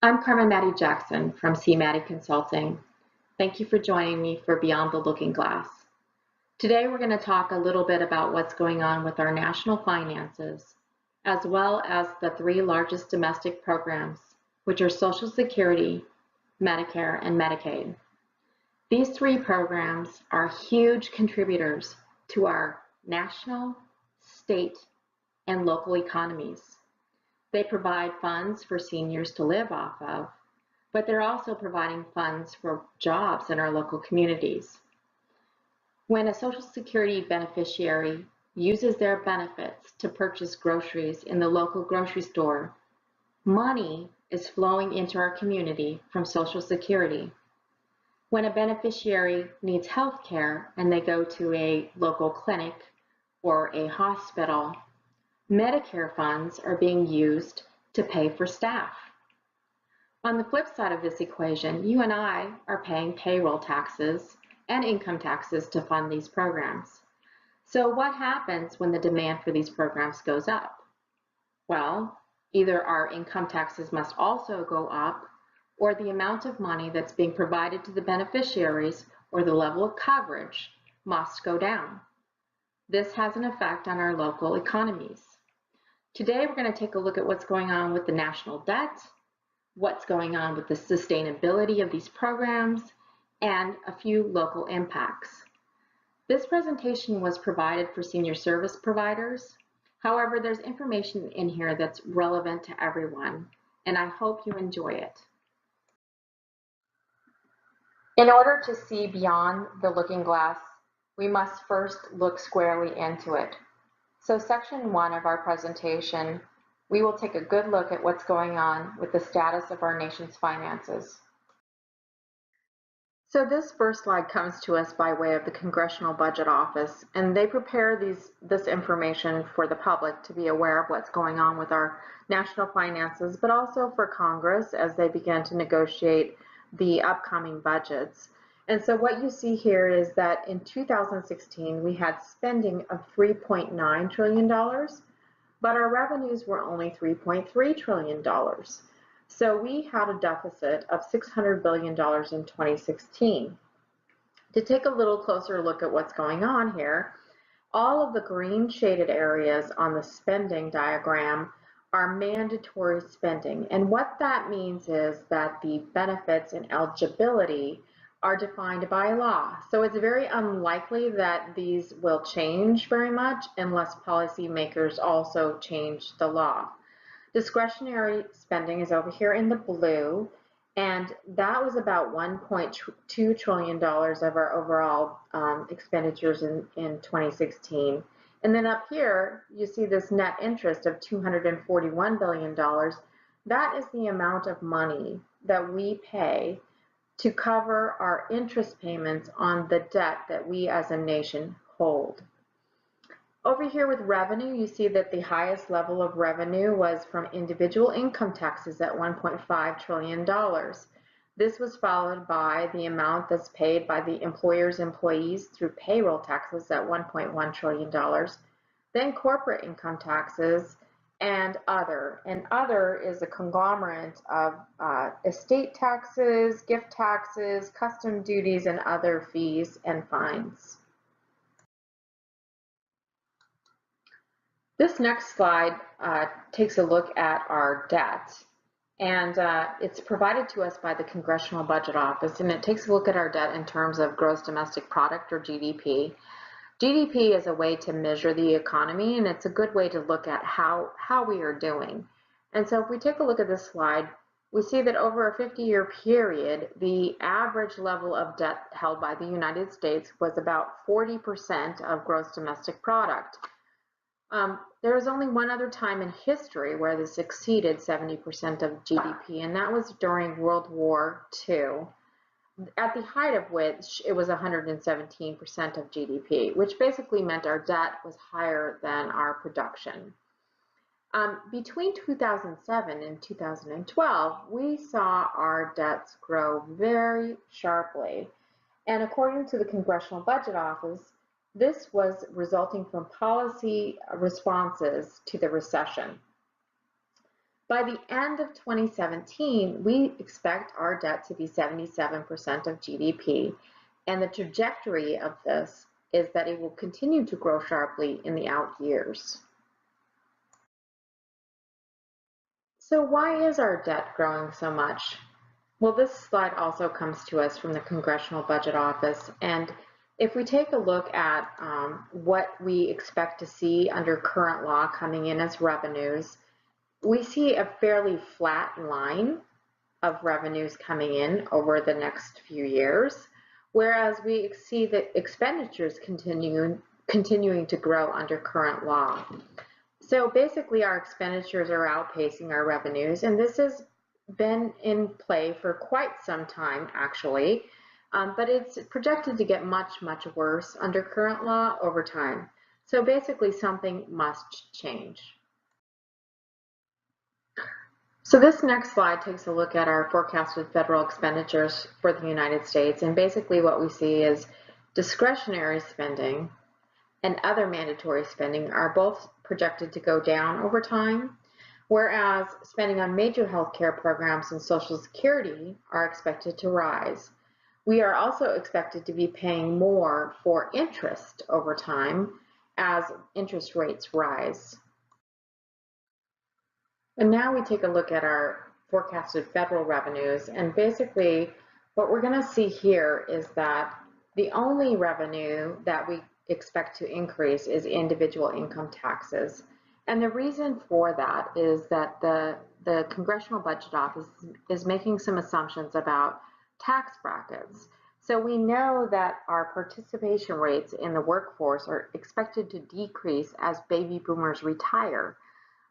I'm Matti-Jackson from c.matti Consulting. Thank you for joining me for Beyond the Looking Glass. Today we're going to talk a little bit about what's going on with our national finances, as well as the three largest domestic programs, which are Social Security, Medicare, and Medicaid. These three programs are huge contributors to our national, state, and local economies. They provide funds for seniors to live off of, but they're also providing funds for jobs in our local communities. When a Social Security beneficiary uses their benefits to purchase groceries in the local grocery store, money is flowing into our community from Social Security. When a beneficiary needs health care and they go to a local clinic or a hospital, Medicare funds are being used to pay for staff. On the flip side of this equation, you and I are paying payroll taxes and income taxes to fund these programs. So what happens when the demand for these programs goes up? Well, either our income taxes must also go up, or the amount of money that's being provided to the beneficiaries or the level of coverage must go down. This has an effect on our local economies. Today, we're going to take a look at what's going on with the national debt, what's going on with the sustainability of these programs, and a few local impacts. This presentation was provided for senior service providers. However, there's information in here that's relevant to everyone, and I hope you enjoy it. In order to see beyond the looking glass, we must first look squarely into it. So section 1 of our presentation, we will take a good look at what's going on with the status of our nation's finances. So this first slide comes to us by way of the Congressional Budget Office, and they prepare this information for the public to be aware of what's going on with our national finances, but also for Congress as they begin to negotiate the upcoming budgets. And so what you see here is that in 2016, we had spending of $3.9 trillion, but our revenues were only $3.3 trillion. So we had a deficit of $600 billion in 2016. To take a little closer look at what's going on here, all of the green shaded areas on the spending diagram are mandatory spending. And what that means is that the benefits and eligibility are defined by law. So it's very unlikely that these will change very much unless policymakers also change the law. Discretionary spending is over here in the blue, and that was about $1.2 trillion of our overall expenditures in 2016. And then up here, you see this net interest of $241 billion. That is the amount of money that we pay to cover our interest payments on the debt that we as a nation hold. Over here with revenue, you see that the highest level of revenue was from individual income taxes at $1.5 trillion. This was followed by the amount that's paid by the employer's employees through payroll taxes at $1.1 trillion, then corporate income taxes, and other. And other is a conglomerate of estate taxes, gift taxes, custom duties, and other fees and fines. This next slide takes a look at our debt, and it's provided to us by the Congressional Budget Office, and it takes a look at our debt in terms of gross domestic product, or GDP. GDP is a way to measure the economy, and it's a good way to look at how we are doing. And so if we take a look at this slide, we see that over a 50-year period, the average level of debt held by the United States was about 40% of gross domestic product. There was only one other time in history where this exceeded 70% of GDP, and that was during World War II. At the height of which it was 117% of GDP, which basically meant our debt was higher than our production. Between 2007 and 2012, we saw our debts grow very sharply. And according to the Congressional Budget Office, this was resulting from policy responses to the recession. By the end of 2017, we expect our debt to be 77% of GDP, and the trajectory of this is that it will continue to grow sharply in the out years. So why is our debt growing so much? Well, this slide also comes to us from the Congressional Budget Office, and if we take a look at what we expect to see under current law coming in as revenues, we see a fairly flat line of revenues coming in over the next few years, whereas we see the expenditures continuing to grow under current law. So basically our expenditures are outpacing our revenues, and this has been in play for quite some time actually, but it's projected to get much worse under current law over time. So basically something must change. So this next slide takes a look at our forecasted federal expenditures for the United States, and basically what we see is discretionary spending and other mandatory spending are both projected to go down over time, whereas spending on major healthcare programs and Social Security are expected to rise. We are also expected to be paying more for interest over time as interest rates rise. And now we take a look at our forecasted federal revenues, and basically what we're going to see here is that the only revenue that we expect to increase is individual income taxes. And the reason for that is that the Congressional Budget Office is making some assumptions about tax brackets. So we know that our participation rates in the workforce are expected to decrease as baby boomers retire.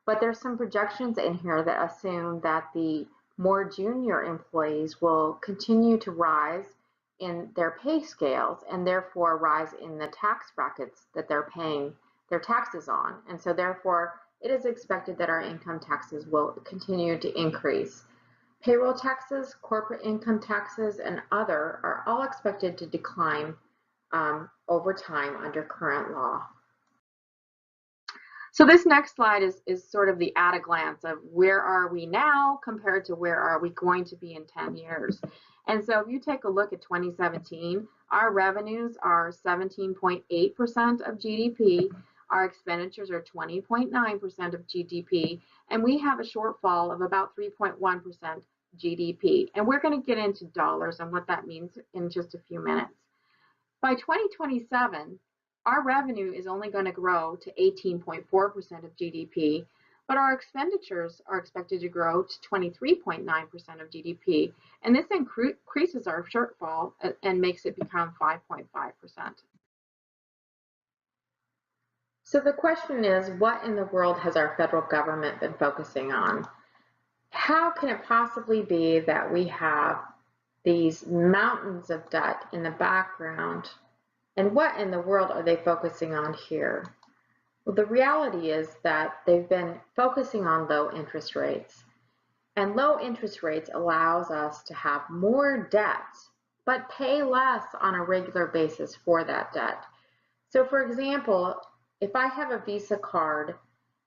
But there's some projections in here that assume that the more junior employees will continue to rise in their pay scales and therefore rise in the tax brackets that they're paying their taxes on. And so therefore it is expected that our income taxes will continue to increase. Payroll taxes, corporate income taxes, and other are all expected to decline over time under current law. So this next slide is sort of the at a glance of where are we now compared to where are we going to be in 10 years. And so if you take a look at 2017, our revenues are 17.8% of GDP, our expenditures are 20.9% of GDP, and we have a shortfall of about 3.1% GDP. And we're going to get into dollars and what that means in just a few minutes. By 2027, our revenue is only going to grow to 18.4% of GDP, but our expenditures are expected to grow to 23.9% of GDP, and this increases our shortfall and makes it become 5.5%. So the question is, what in the world has our federal government been focusing on? How can it possibly be that we have these mountains of debt in the background? And what in the world are they focusing on here? Well, the reality is that they've been focusing on low interest rates. And low interest rates allows us to have more debt, but pay less on a regular basis for that debt. So for example, if I have a Visa card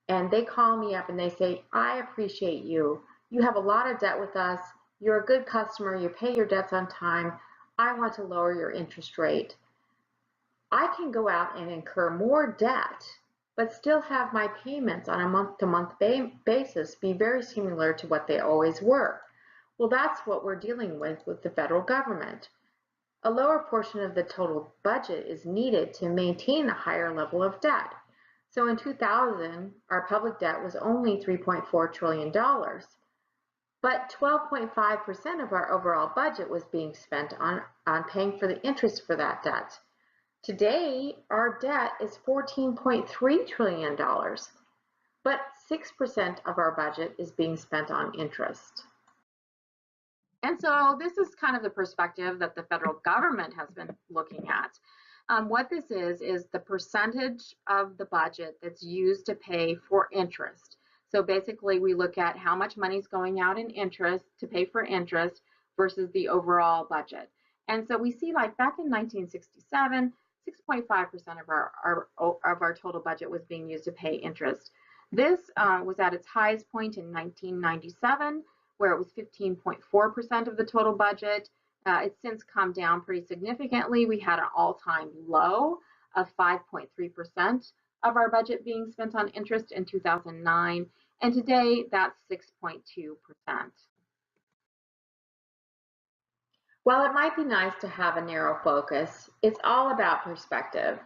and they call me up and they say, I appreciate you. You have a lot of debt with us. You're a good customer. You pay your debts on time. I want to lower your interest rate. I can go out and incur more debt, but still have my payments on a month-to-month basis be very similar to what they always were. Well, that's what we're dealing with the federal government. A lower portion of the total budget is needed to maintain a higher level of debt. So in 2000, our public debt was only $3.4 trillion, but 12.5% of our overall budget was being spent on paying for the interest for that debt. Today, our debt is $14.3 trillion, but 6% of our budget is being spent on interest. And so this is kind of the perspective that the federal government has been looking at. What this is the percentage of the budget that's used to pay for interest. So basically, we look at how much money is going out in interest to pay for interest versus the overall budget. And so we see, like back in 1967, 6.5% of our total budget was being used to pay interest. This was at its highest point in 1997, where it was 15.4% of the total budget. It's since come down pretty significantly. We had an all-time low of 5.3% of our budget being spent on interest in 2009, and today that's 6.2%. While it might be nice to have a narrow focus, it's all about perspective.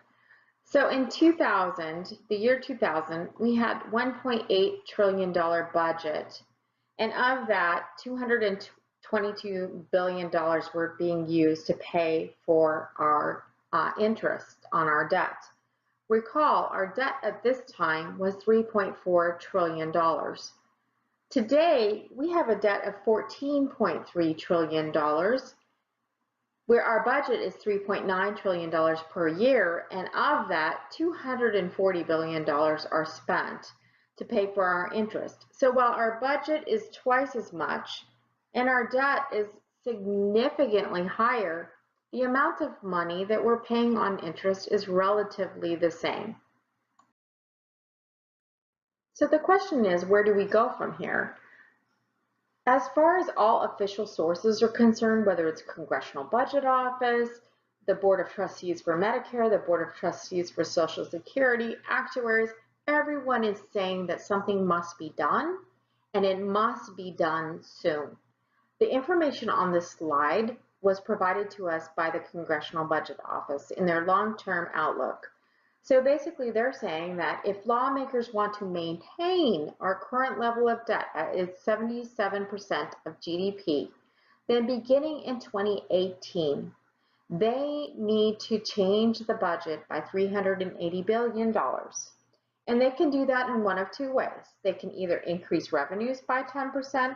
So in 2000, the year 2000, we had $1.8 trillion budget, and of that, $222 billion were being used to pay for our interest on our debt. Recall, our debt at this time was $3.4 trillion. Today, we have a debt of $14.3 trillion, where our budget is $3.9 trillion per year, and of that, $240 billion are spent to pay for our interest. So while our budget is twice as much and our debt is significantly higher, the amount of money that we're paying on interest is relatively the same. So the question is, where do we go from here? As far as all official sources are concerned, whether it's Congressional Budget Office, the Board of Trustees for Medicare, the Board of Trustees for Social Security, Actuaries, everyone is saying that something must be done, and it must be done soon. The information on this slide was provided to us by the Congressional Budget Office in their long-term outlook. So basically they're saying that if lawmakers want to maintain our current level of debt at its 77% of GDP, then beginning in 2018, they need to change the budget by $380 billion. And they can do that in one of two ways. They can either increase revenues by 10%,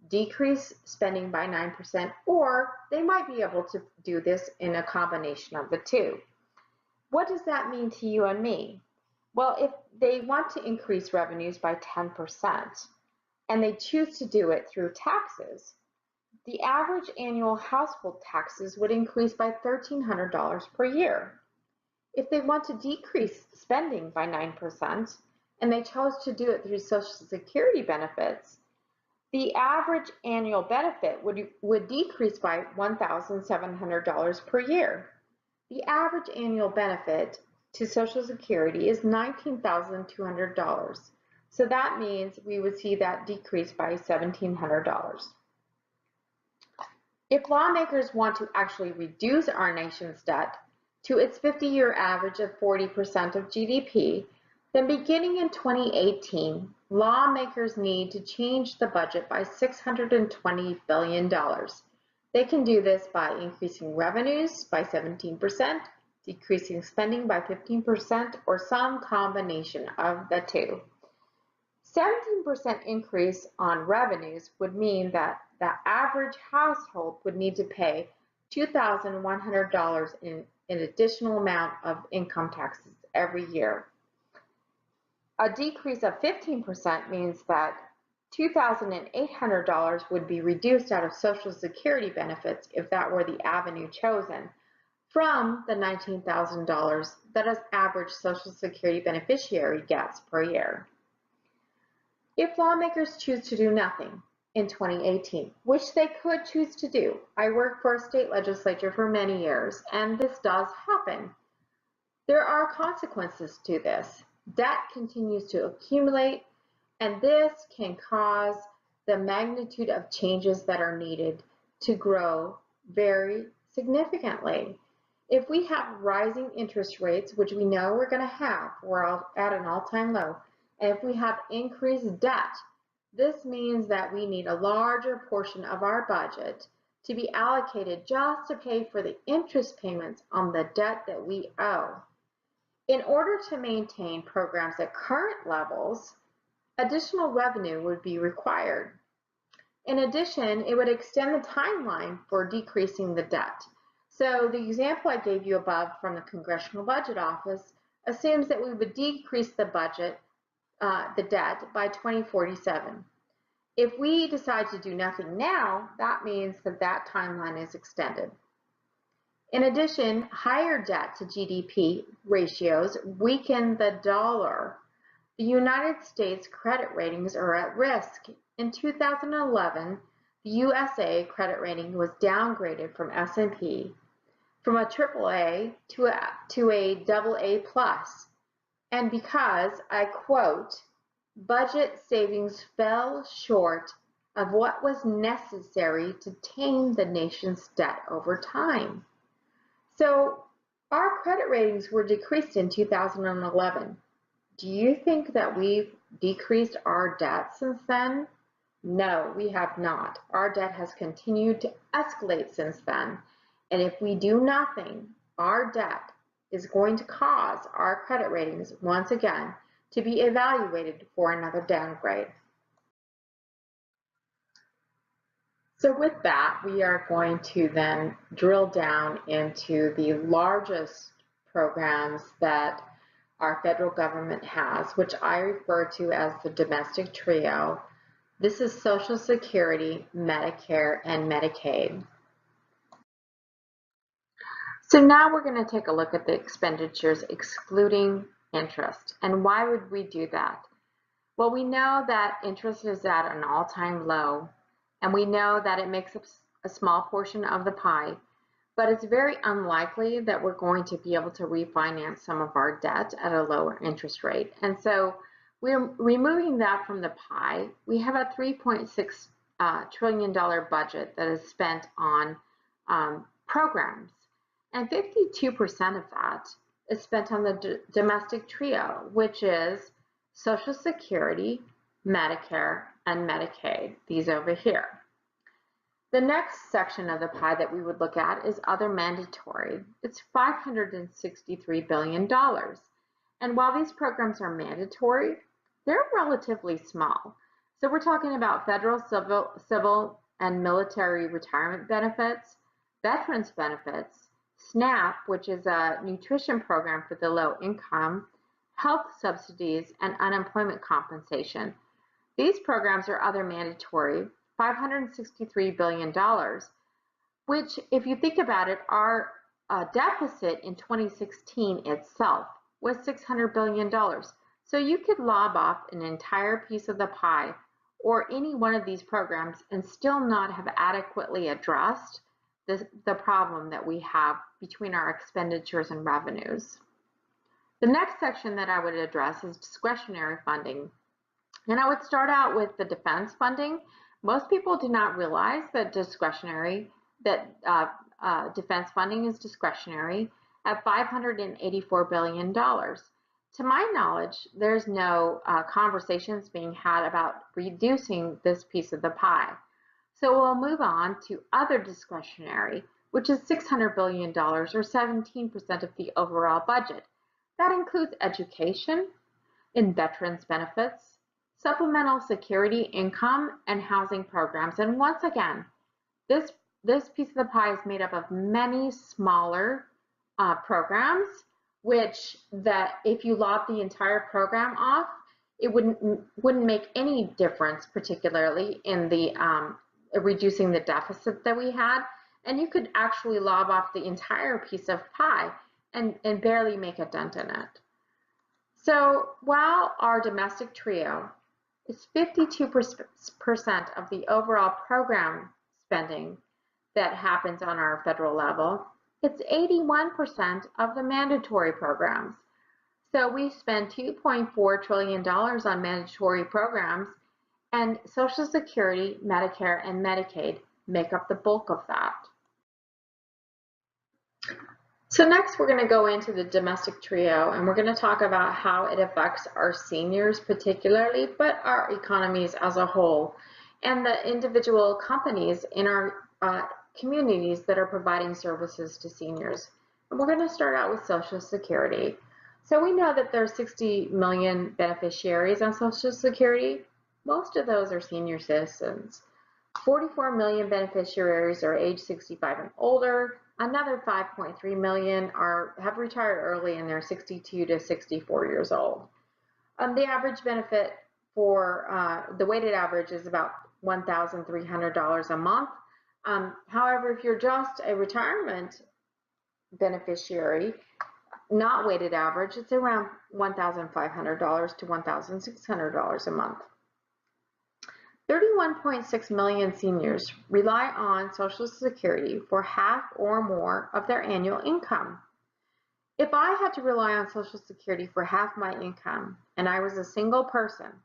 decrease spending by 9%, or they might be able to do this in a combination of the two. What does that mean to you and me? Well, if they want to increase revenues by 10% and they choose to do it through taxes, the average annual household taxes would increase by $1,300 per year. If they want to decrease spending by 9% and they chose to do it through Social Security benefits, the average annual benefit would decrease by $1,700 per year. The average annual benefit to Social Security is $19,200. So that means we would see that decrease by $1,700. If lawmakers want to actually reduce our nation's debt to its 50-year average of 40% of GDP, then beginning in 2018, lawmakers need to change the budget by $620 billion. They can do this by increasing revenues by 17%, decreasing spending by 15%, or some combination of the two. 17% increase on revenues would mean that the average household would need to pay $2,100 in an additional amount of income taxes every year. A decrease of 15% means that $2,800 would be reduced out of Social Security benefits if that were the avenue chosen, from the $19,000 that an average Social Security beneficiary gets per year. If lawmakers choose to do nothing in 2018, which they could choose to do, I worked for a state legislature for many years, and this does happen. There are consequences to this. Debt continues to accumulate, and this can cause the magnitude of changes that are needed to grow very significantly. If we have rising interest rates, which we know we're going to have, we're at an all-time low, and if we have increased debt, this means that we need a larger portion of our budget to be allocated just to pay for the interest payments on the debt that we owe. In order to maintain programs at current levels, additional revenue would be required. In addition, it would extend the timeline for decreasing the debt. So the example I gave you above from the Congressional Budget Office assumes that we would decrease the budget, the debt, by 2047. If we decide to do nothing now, that means that that timeline is extended. In addition, higher debt to GDP ratios weaken the dollar. The United States credit ratings are at risk. In 2011, the USA credit rating was downgraded from S&P from a AAA to a AA plus, and because, I quote, budget savings fell short of what was necessary to tame the nation's debt over time. So our credit ratings were decreased in 2011. Do you think that we've decreased our debt since then? No, we have not. Our debt has continued to escalate since then. And if we do nothing, our debt is going to cause our credit ratings once again to be evaluated for another downgrade. So with that, we are going to then drill down into the largest programs that our federal government has, which I refer to as the domestic trio. This is Social Security, Medicare, and Medicaid. So now we're going to take a look at the expenditures excluding interest. And why would we do that? Well, we know that interest is at an all-time low, and we know that it makes up a small portion of the pie, but it's very unlikely that we're going to be able to refinance some of our debt at a lower interest rate. And so we're removing that from the pie. We have a $3.6 trillion budget that is spent on programs, and 52% of that is spent on the domestic trio, which is Social Security, Medicare, and Medicaid, these over here. The next section of the pie that we would look at is other mandatory. It's $563 billion. And while these programs are mandatory, they're relatively small. So we're talking about federal, civil, and military retirement benefits, veterans benefits, SNAP, which is a nutrition program for the low income, health subsidies, and unemployment compensation. These programs are other mandatory, $563 billion, which, if you think about it, our deficit in 2016 itself was $600 billion. So you could lob off an entire piece of the pie or any one of these programs and still not have adequately addressed the problem that we have between our expenditures and revenues. The next section that I would address is discretionary funding. And I would start out with the defense funding. Most people do not realize that defense funding is discretionary at $584 billion. To my knowledge, there's no conversations being had about reducing this piece of the pie. So we'll move on to other discretionary, which is $600 billion or 17% of the overall budget. That includes education, and veterans benefits, supplemental security income, and housing programs. And once again, this piece of the pie is made up of many smaller programs, which that if you lob the entire program off, it wouldn't make any difference, particularly in the reducing the deficit that we had. And you could actually lob off the entire piece of pie and barely make a dent in it. So while our domestic trio is 52% of the overall program spending that happens on our federal level, it's 81% of the mandatory programs. So we spend $2.4 trillion on mandatory programs, and Social Security, Medicare, and Medicaid make up the bulk of that. So next we're going to go into the domestic trio, and we're going to talk about how it affects our seniors particularly, but our economies as a whole, and the individual companies in our communities that are providing services to seniors. And we're going to start out with Social Security. So we know that there are 60 million beneficiaries on Social Security. Most of those are senior citizens. 44 million beneficiaries are age 65 and older. Another 5.3 million have retired early and they're 62 to 64 years old. The average benefit for the weighted average is about $1,300 a month. However, if you're just a retirement beneficiary, not weighted average, it's around $1,500 to $1,600 a month. 31.6 million seniors rely on Social Security for half or more of their annual income. If I had to rely on Social Security for half my income and I was a single person,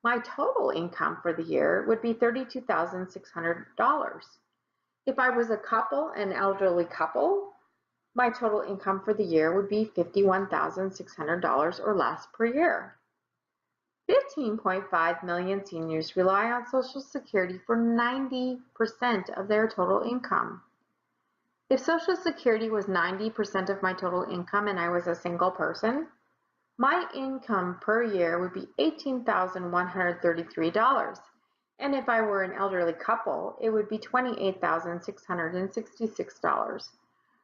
my total income for the year would be $32,600. If I was a couple, an elderly couple, my total income for the year would be $51,600 or less per year. 15.5 million seniors rely on Social Security for 90% of their total income. If Social Security was 90% of my total income and I was a single person, my income per year would be $18,133. And if I were an elderly couple, it would be $28,666.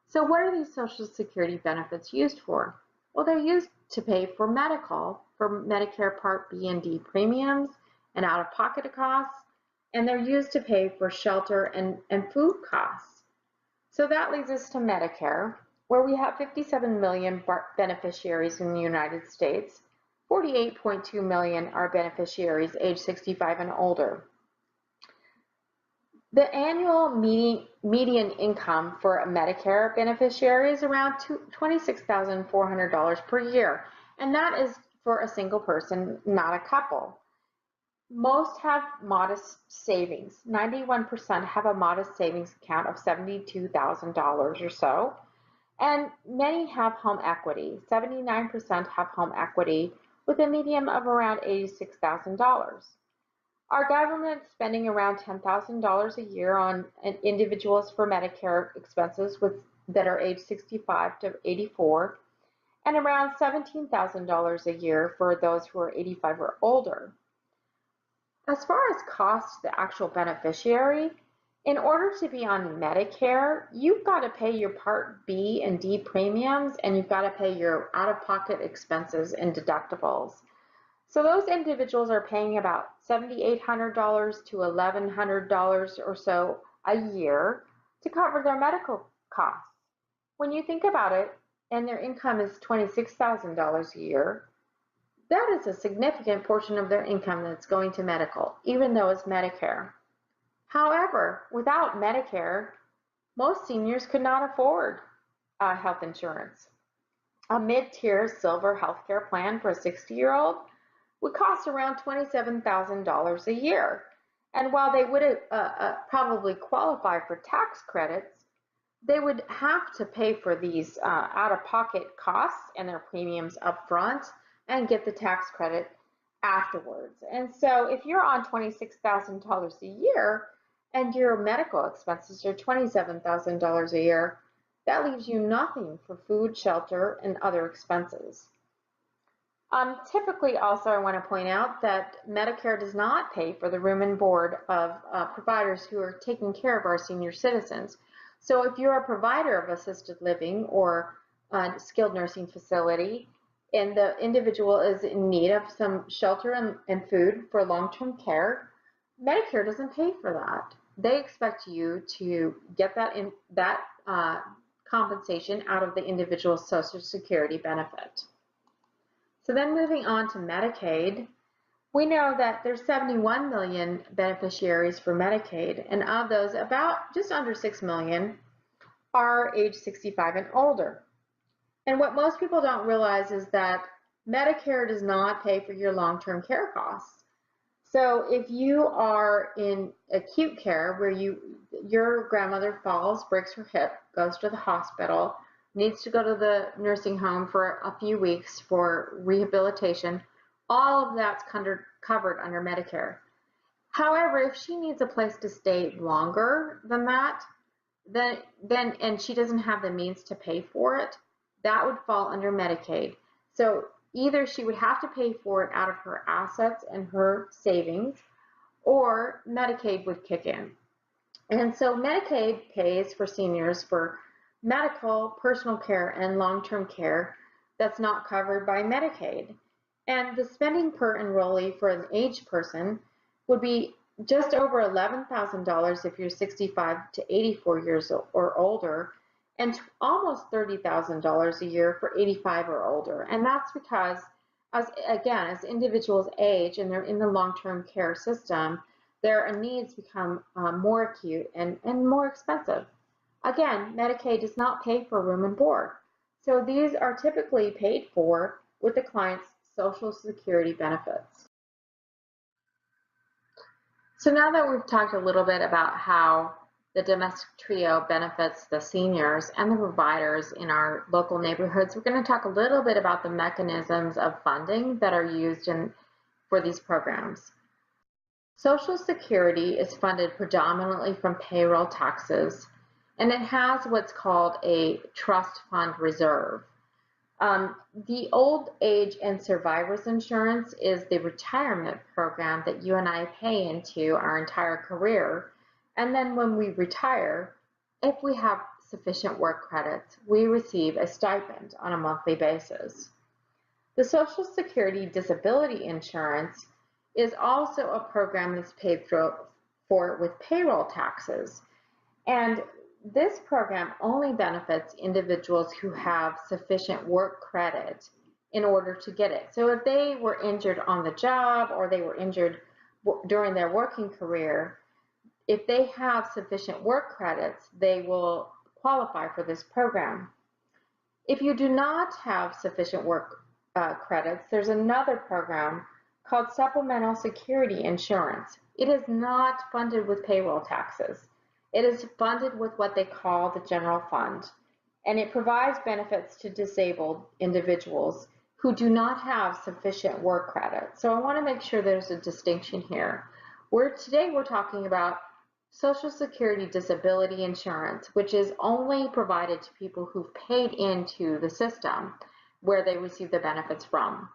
So what are these Social Security benefits used for? Well, they're used to pay for medical, for Medicare Part B and D premiums and out-of-pocket costs, and they're used to pay for shelter and food costs. So that leads us to Medicare, where we have 57 million beneficiaries in the United States. 48.2 million are beneficiaries age 65 and older. The annual median income for a Medicare beneficiary is around $26,400 per year, and that is for a single person, not a couple. Most have modest savings. 91% have a modest savings account of $72,000 or so, and many have home equity. 79% have home equity with a median of around $86,000. Our government is spending around $10,000 a year on individuals for Medicare expenses that are age 65 to 84, and around $17,000 a year for those who are 85 or older. As far as cost to the actual beneficiary, in order to be on Medicare, you've got to pay your Part B and D premiums, and you've got to pay your out-of-pocket expenses and deductibles. So those individuals are paying about $7,800 to $1,100 or so a year to cover their medical costs. When you think about it, and their income is $26,000 a year, that is a significant portion of their income that's going to medical, even though it's Medicare. However, without Medicare, most seniors could not afford health insurance. A mid-tier silver healthcare plan for a 60-year-old would cost around $27,000 a year. And while they would probably qualify for tax credits, they would have to pay for these out-of-pocket costs and their premiums up front and get the tax credit afterwards. And so if you're on $26,000 a year and your medical expenses are $27,000 a year, that leaves you nothing for food, shelter, and other expenses. Typically also I want to point out that Medicare does not pay for the room and board of providers who are taking care of our senior citizens. So if you're a provider of assisted living or a skilled nursing facility and the individual is in need of some shelter and food for long-term care, Medicare doesn't pay for that. They expect you to get that compensation out of the individual's Social Security benefit. So then moving on to Medicaid, we know that there's 71 million beneficiaries for Medicaid, and of those, about just under 6 million are age 65 and older. And what most people don't realize is that Medicare does not pay for your long-term care costs. So if you are in acute care where your grandmother falls, breaks her hip, goes to the hospital, needs to go to the nursing home for a few weeks for rehabilitation, all of that's covered under Medicare. However, if she needs a place to stay longer than that, and she doesn't have the means to pay for it, that would fall under Medicaid. So either she would have to pay for it out of her assets and her savings, or Medicaid would kick in. And so Medicaid pays for seniors for medical, personal care, and long-term care that's not covered by Medicaid. And the spending per enrollee for an aged person would be just over $11,000 if you're 65 to 84 years or older, and almost $30,000 a year for 85 or older. And that's because, as individuals age and they're in the long-term care system, their needs become more acute and more expensive. Again, Medicaid does not pay for room and board. So these are typically paid for with the client's Social Security benefits. So now that we've talked a little bit about how the domestic trio benefits the seniors and the providers in our local neighborhoods, we're going to talk a little bit about the mechanisms of funding that are used for these programs. Social Security is funded predominantly from payroll taxes, and it has what's called a trust fund reserve. The old age and survivors insurance is the retirement program that you and I pay into our entire career. And then when we retire, if we have sufficient work credits, we receive a stipend on a monthly basis. The Social Security disability insurance is also a program that's paid for with payroll taxes. And this program only benefits individuals who have sufficient work credit in order to get it. So if they were injured on the job or they were injured during their working career, if they have sufficient work credits, they will qualify for this program. If you do not have sufficient work credits, there's another program called Supplemental Security Insurance. It is not funded with payroll taxes. It is funded with what they call the general fund, and it provides benefits to disabled individuals who do not have sufficient work credit. So I want to make sure there's a distinction here. Today we're talking about Social Security disability insurance, which is only provided to people who've paid into the system where they receive the benefits from.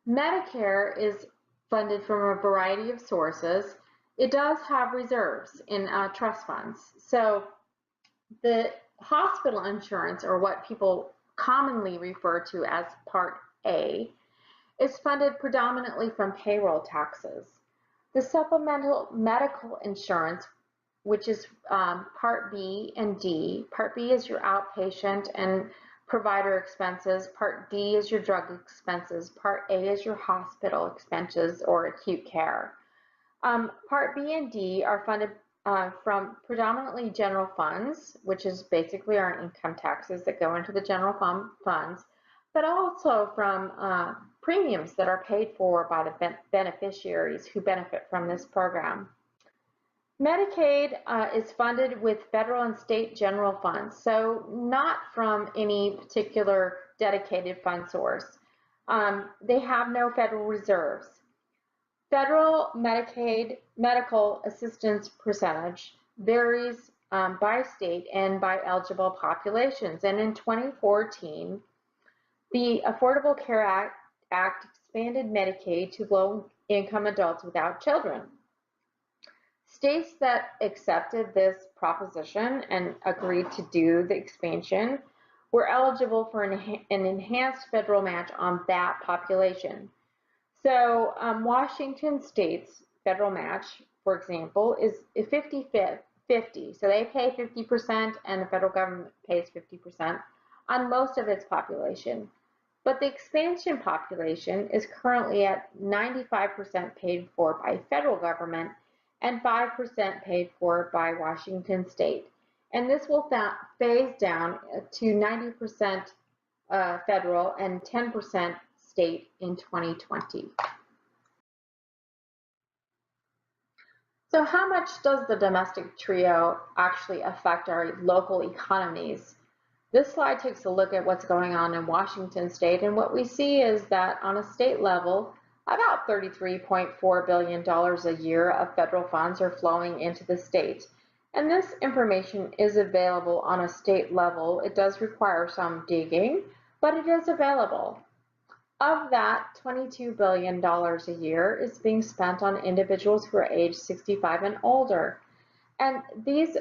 Medicare is funded from a variety of sources. It does have reserves in trust funds. So the hospital insurance, or what people commonly refer to as Part A, is funded predominantly from payroll taxes. The supplemental medical insurance, which is Part B and D. Part B is your outpatient and provider expenses. Part D is your drug expenses. Part A is your hospital expenses or acute care. Part B and D are funded from predominantly general funds, which is basically our income taxes that go into the general funds, but also from premiums that are paid for by the beneficiaries who benefit from this program. Medicaid is funded with federal and state general funds, so not from any particular dedicated fund source. They have no federal reserves. Federal Medicaid medical assistance percentage varies by state and by eligible populations. And in 2014, the Affordable Care Act expanded Medicaid to low-income adults without children. States that accepted this proposition and agreed to do the expansion were eligible for an enhanced federal match on that population. So Washington State's federal match, for example, is 50-50. So they pay 50% and the federal government pays 50% on most of its population. But the expansion population is currently at 95% paid for by federal government and 5% paid for by Washington State. And this will phase down to 90% federal and 10% state in 2020. So how much does the domestic trio actually affect our local economies? This slide takes a look at what's going on in Washington State, and what we see is that on a state level, about $33.4 billion a year of federal funds are flowing into the state. And this information is available on a state level. It does require some digging, but it is available. Of that, $22 billion a year is being spent on individuals who are age 65 and older. And these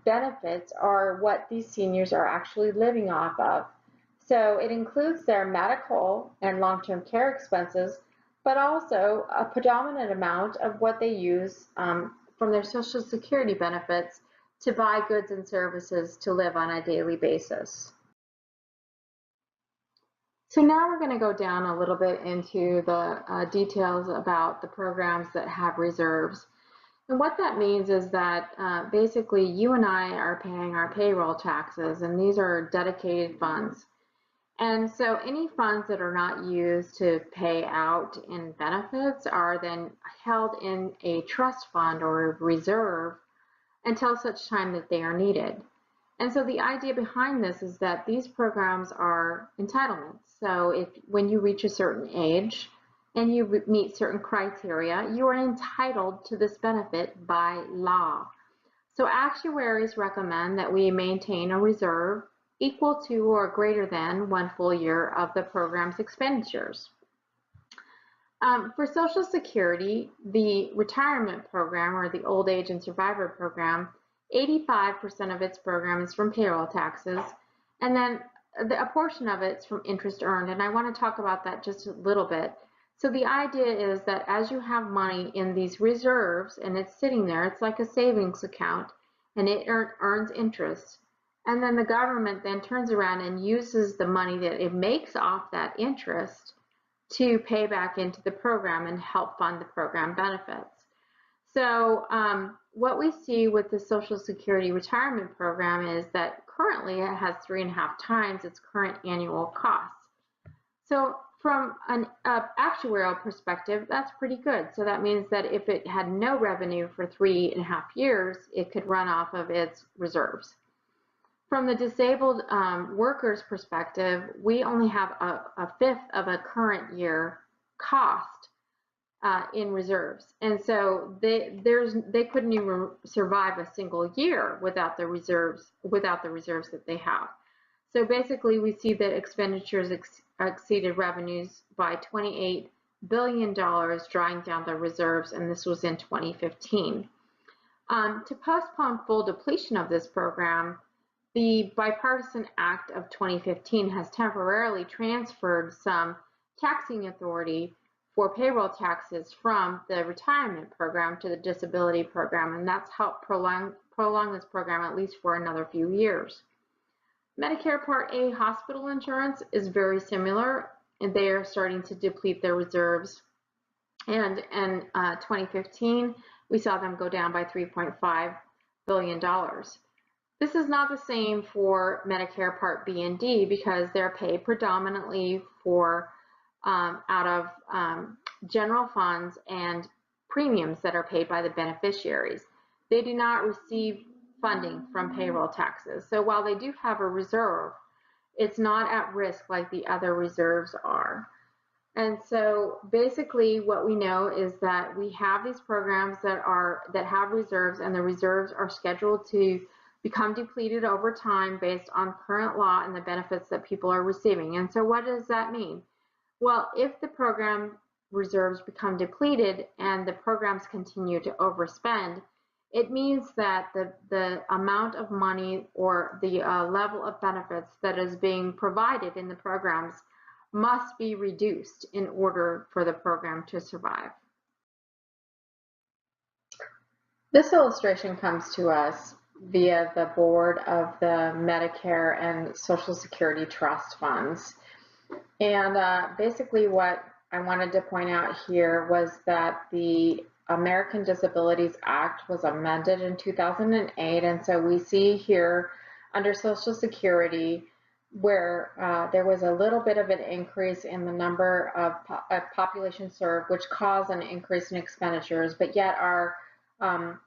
benefits are what these seniors are actually living off of. So it includes their medical and long-term care expenses, but also a predominant amount of what they use from their Social Security benefits to buy goods and services to live on a daily basis. So now we're going to go down a little bit into the details about the programs that have reserves. And what that means is that basically you and I are paying our payroll taxes, and these are dedicated funds. And so any funds that are not used to pay out in benefits are then held in a trust fund or a reserve until such time that they are needed. And so the idea behind this is that these programs are entitlements. So when you reach a certain age and you meet certain criteria, you are entitled to this benefit by law. So actuaries recommend that we maintain a reserve equal to or greater than 1 full year of the program's expenditures. For Social Security, the retirement program or the old age and survivor program, 85% of its program is from payroll taxes, and then a portion of it's from interest earned, and I want to talk about that just a little bit. So the idea is that as you have money in these reserves and it's sitting there, it's like a savings account, and it earns interest. And then the government then turns around and uses the money that it makes off that interest to pay back into the program and help fund the program benefits. So what we see with the Social Security retirement program is that currently it has 3.5 times its current annual costs. So from an actuarial perspective, that's pretty good. So that means that if it had no revenue for 3.5 years, it could run off of its reserves. From the disabled workers' perspective, we only have a fifth of a current year cost in reserves, and so they couldn't even survive a single year without the reserves that they have. So basically, we see that expenditures exceeded revenues by $28 billion, drawing down the reserves, and this was in 2015. To postpone full depletion of this program, the Bipartisan Act of 2015 has temporarily transferred some taxing authority for payroll taxes from the retirement program to the disability program, and that's helped prolong this program at least for another few years. Medicare Part A hospital insurance is very similar, and they are starting to deplete their reserves. And in 2015, we saw them go down by $3.5 billion. This is not the same for Medicare Part B and D because they're paid predominantly for out of general funds and premiums that are paid by the beneficiaries. They do not receive funding from payroll taxes. So while they do have a reserve, it's not at risk like the other reserves are. And so basically what we know is that we have these programs that have reserves, and the reserves are scheduled to become depleted over time based on current law and the benefits that people are receiving. And so what does that mean? Well, if the program reserves become depleted and the programs continue to overspend, it means that the amount of money or the level of benefits that is being provided in the programs must be reduced in order for the program to survive. This illustration comes to us via the board of the Medicare and Social Security trust funds. And basically what I wanted to point out here was that the American Disabilities Act was amended in 2008, and so we see here under Social Security where there was a little bit of an increase in the number of population served, which caused an increase in expenditures, but yet our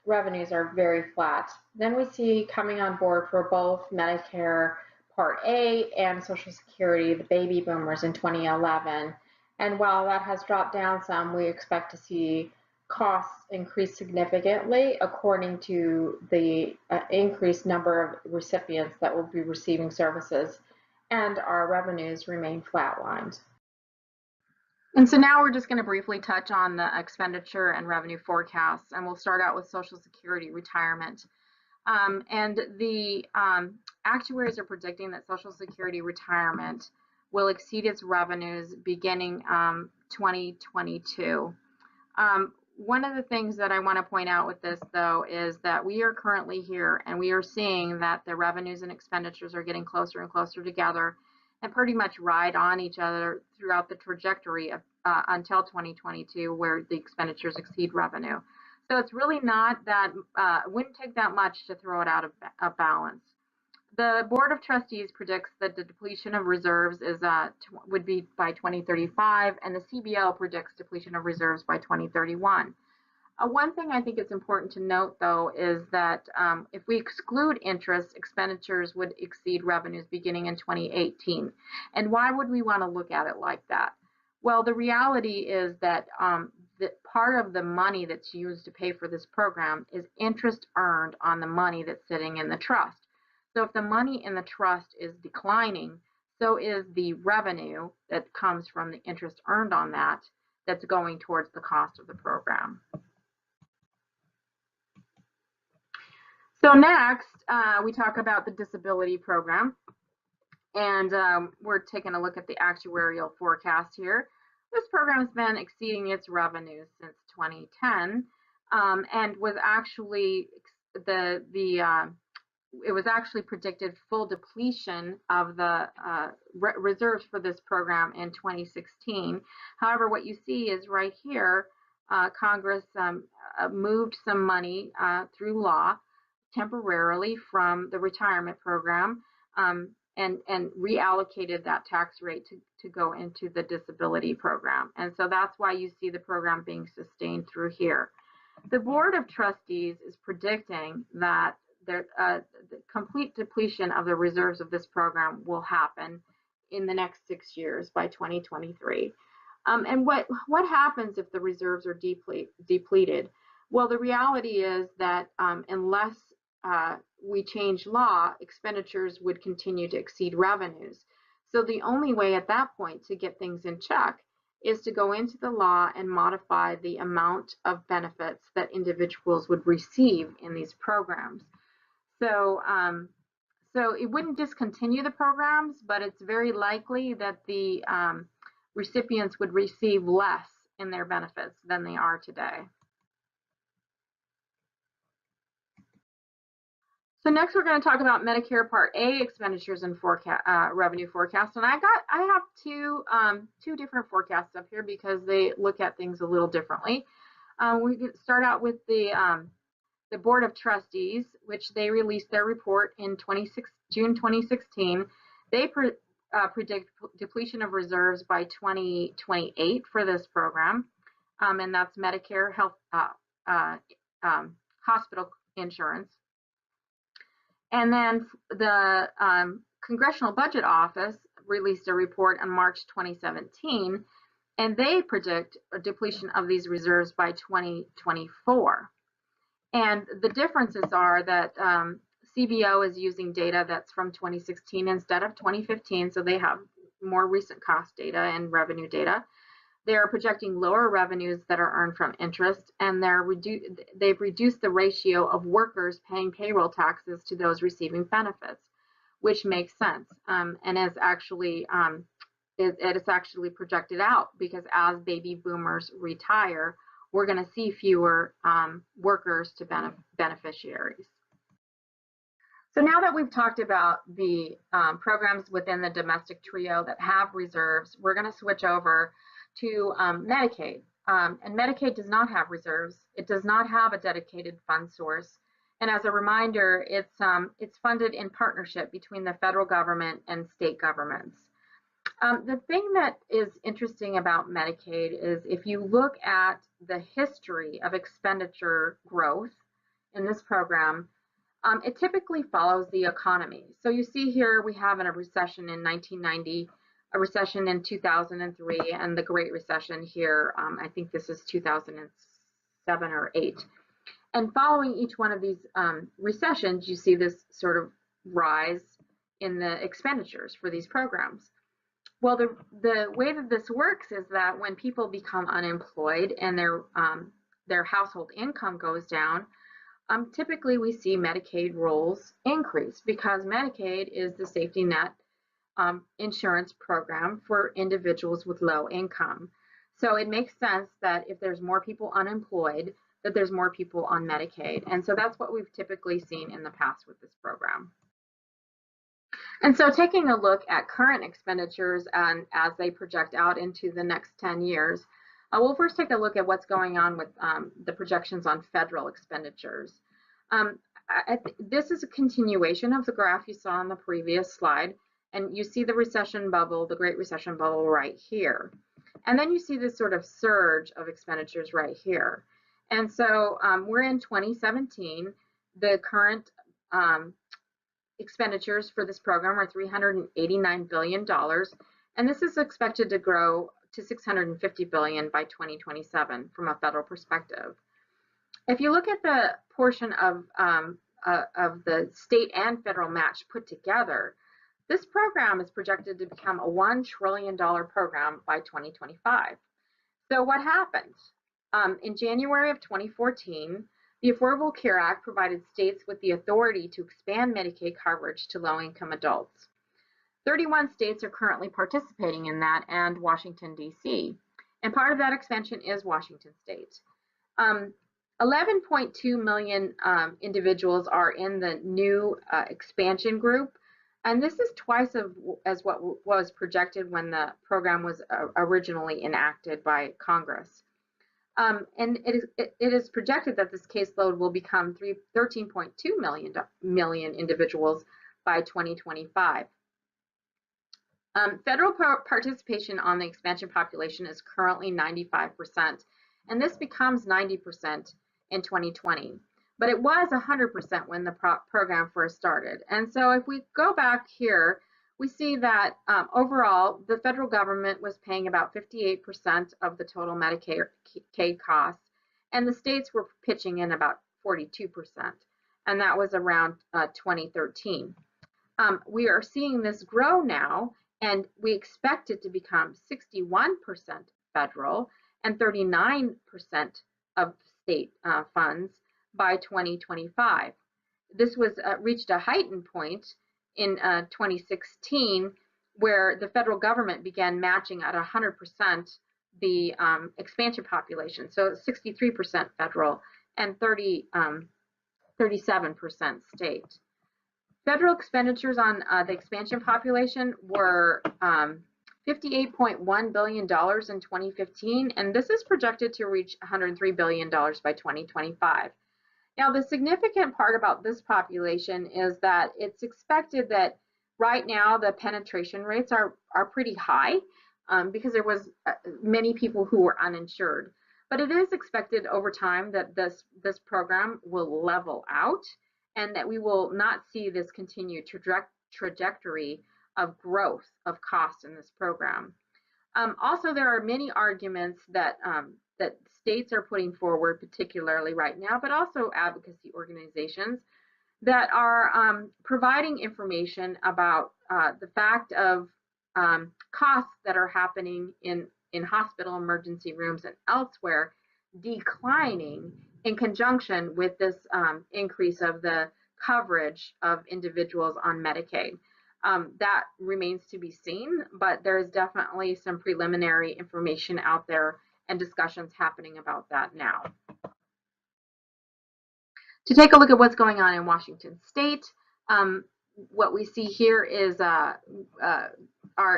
revenues are very flat. Then we see coming on board for both Medicare Part A and Social Security, the baby boomers in 2011. And while that has dropped down some, we expect to see costs increase significantly according to the increased number of recipients that will be receiving services, and our revenues remain flatlined. And so now we're just going to briefly touch on the expenditure and revenue forecasts, and we'll start out with Social Security retirement. And the actuaries are predicting that Social Security retirement will exceed its revenues beginning 2022. one of the things that I want to point out with this, though, is that we are currently here and we are seeing that the revenues and expenditures are getting closer and closer together and pretty much ride on each other throughout the trajectory of until 2022, where the expenditures exceed revenue. So it's really not that, it wouldn't take that much to throw it out of balance. The Board of Trustees predicts that the depletion of reserves is would be by 2035, and the CBO predicts depletion of reserves by 2031. One thing I think it's important to note, though, is that if we exclude interest, expenditures would exceed revenues beginning in 2018. And why would we want to look at it like that? Well, the reality is that part of the money that's used to pay for this program is interest earned on the money that's sitting in the trust. So if the money in the trust is declining, so is the revenue that comes from the interest earned on that that's going towards the cost of the program. So next, we talk about the disability program, and we're taking a look at the actuarial forecast here. This program has been exceeding its revenues since 2010, and was actually it was actually predicted full depletion of the reserves for this program in 2016. However, what you see is right here, Congress moved some money through law temporarily from the retirement program and reallocated that tax rate to go into the disability program. And so that's why you see the program being sustained through here. The Board of Trustees is predicting that the complete depletion of the reserves of this program will happen in the next 6 years by 2023. And what happens if the reserves are depleted? Well, the reality is that unless we change law, expenditures would continue to exceed revenues. So the only way at that point to get things in check is to go into the law and modify the amount of benefits that individuals would receive in these programs. So, so it wouldn't discontinue the programs, but it's very likely that the recipients would receive less in their benefits than they are today. So next we're going to talk about Medicare Part A expenditures and revenue forecast. And I have two different forecasts up here because they look at things a little differently. We start out with the Board of Trustees, which they released their report in June 2016. They predict depletion of reserves by 2028 for this program, and that's Medicare health hospital insurance. And then the Congressional Budget Office released a report on March 2017, and they predict a depletion of these reserves by 2024. And the differences are that CBO is using data that's from 2016 instead of 2015, so they have more recent cost data and revenue data. They are projecting lower revenues that are earned from interest, and they've reduced the ratio of workers paying payroll taxes to those receiving benefits, which makes sense, and is actually it's actually projected out because as baby boomers retire, we're going to see fewer workers to beneficiaries. So now that we've talked about the programs within the domestic trio that have reserves, we're going to switch over to Medicaid. And Medicaid does not have reserves. It does not have a dedicated fund source. And as a reminder, it's funded in partnership between the federal government and state governments. The thing that is interesting about Medicaid is if you look at the history of expenditure growth in this program, it typically follows the economy. So you see here we have a recession in 1990, a recession in 2003, and the Great Recession here, I think this is 2007 or 8. And following each one of these recessions, you see this sort of rise in the expenditures for these programs. Well, the way that this works is that when people become unemployed and their household income goes down, typically we see Medicaid rolls increase because Medicaid is the safety net insurance program for individuals with low income. So it makes sense that if there's more people unemployed, that there's more people on Medicaid. And so that's what we've typically seen in the past with this program. And so taking a look at current expenditures and as they project out into the next 10 years, we'll first take a look at what's going on with the projections on federal expenditures. This is a continuation of the graph you saw on the previous slide, and you see the recession bubble, the Great Recession bubble right here. And then you see this sort of surge of expenditures right here. And so we're in 2017. The current expenditures for this program are $389 billion, and this is expected to grow to $650 billion by 2027 from a federal perspective. If you look at the portion of the state and federal match put together, this program is projected to become a $1 trillion program by 2025. So what happened? In January of 2014, the Affordable Care Act provided states with the authority to expand Medicaid coverage to low-income adults. 31 states are currently participating in that, and Washington, D.C. And part of that expansion is Washington State. 11.2 million individuals are in the new expansion group, and this is twice as what was projected when the program was originally enacted by Congress. And it is projected that this caseload will become 13.2 million individuals by 2025. Federal participation on the expansion population is currently 95%, and this becomes 90% in 2020. But it was 100% when the program first started. And so if we go back here, we see that overall, the federal government was paying about 58% of the total Medicaid costs, and the states were pitching in about 42%, and that was around 2013. We are seeing this grow now, and we expect it to become 61% federal and 39% of state funds by 2025. This was reached a heightened point in 2016, where the federal government began matching at 100% the expansion population, so 63% federal and 37% state. Federal expenditures on the expansion population were $58.1 billion in 2015, and this is projected to reach $103 billion by 2025. Now, the significant part about this population is that it's expected that right now the penetration rates are pretty high because there was many people who were uninsured. But it is expected over time that this program will level out and that we will not see this continued trajectory of growth of cost in this program. Also, there are many arguments that states are putting forward, particularly right now, but also advocacy organizations that are providing information about the fact of costs that are happening in hospital emergency rooms and elsewhere declining in conjunction with this increase of the coverage of individuals on Medicaid. That remains to be seen, but there is definitely some preliminary information out there and discussions happening about that now. To take a look at what's going on in Washington State, what we see here is our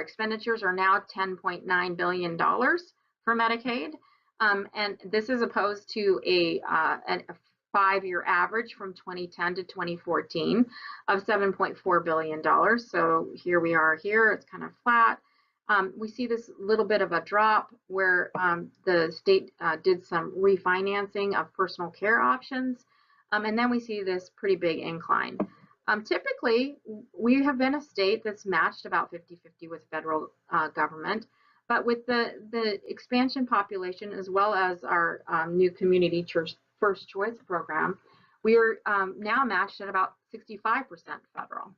expenditures are now $10.9 billion for Medicaid, and this is opposed to a 5-year average from 2010 to 2014 of $7.4 billion. So here we are here, it's kind of flat. We see this little bit of a drop where the state did some refinancing of personal care options, and then we see this pretty big incline. Typically, we have been a state that's matched about 50-50 with federal government, but with the expansion population as well as our new community church first choice program, we are now matched at about 65% federal.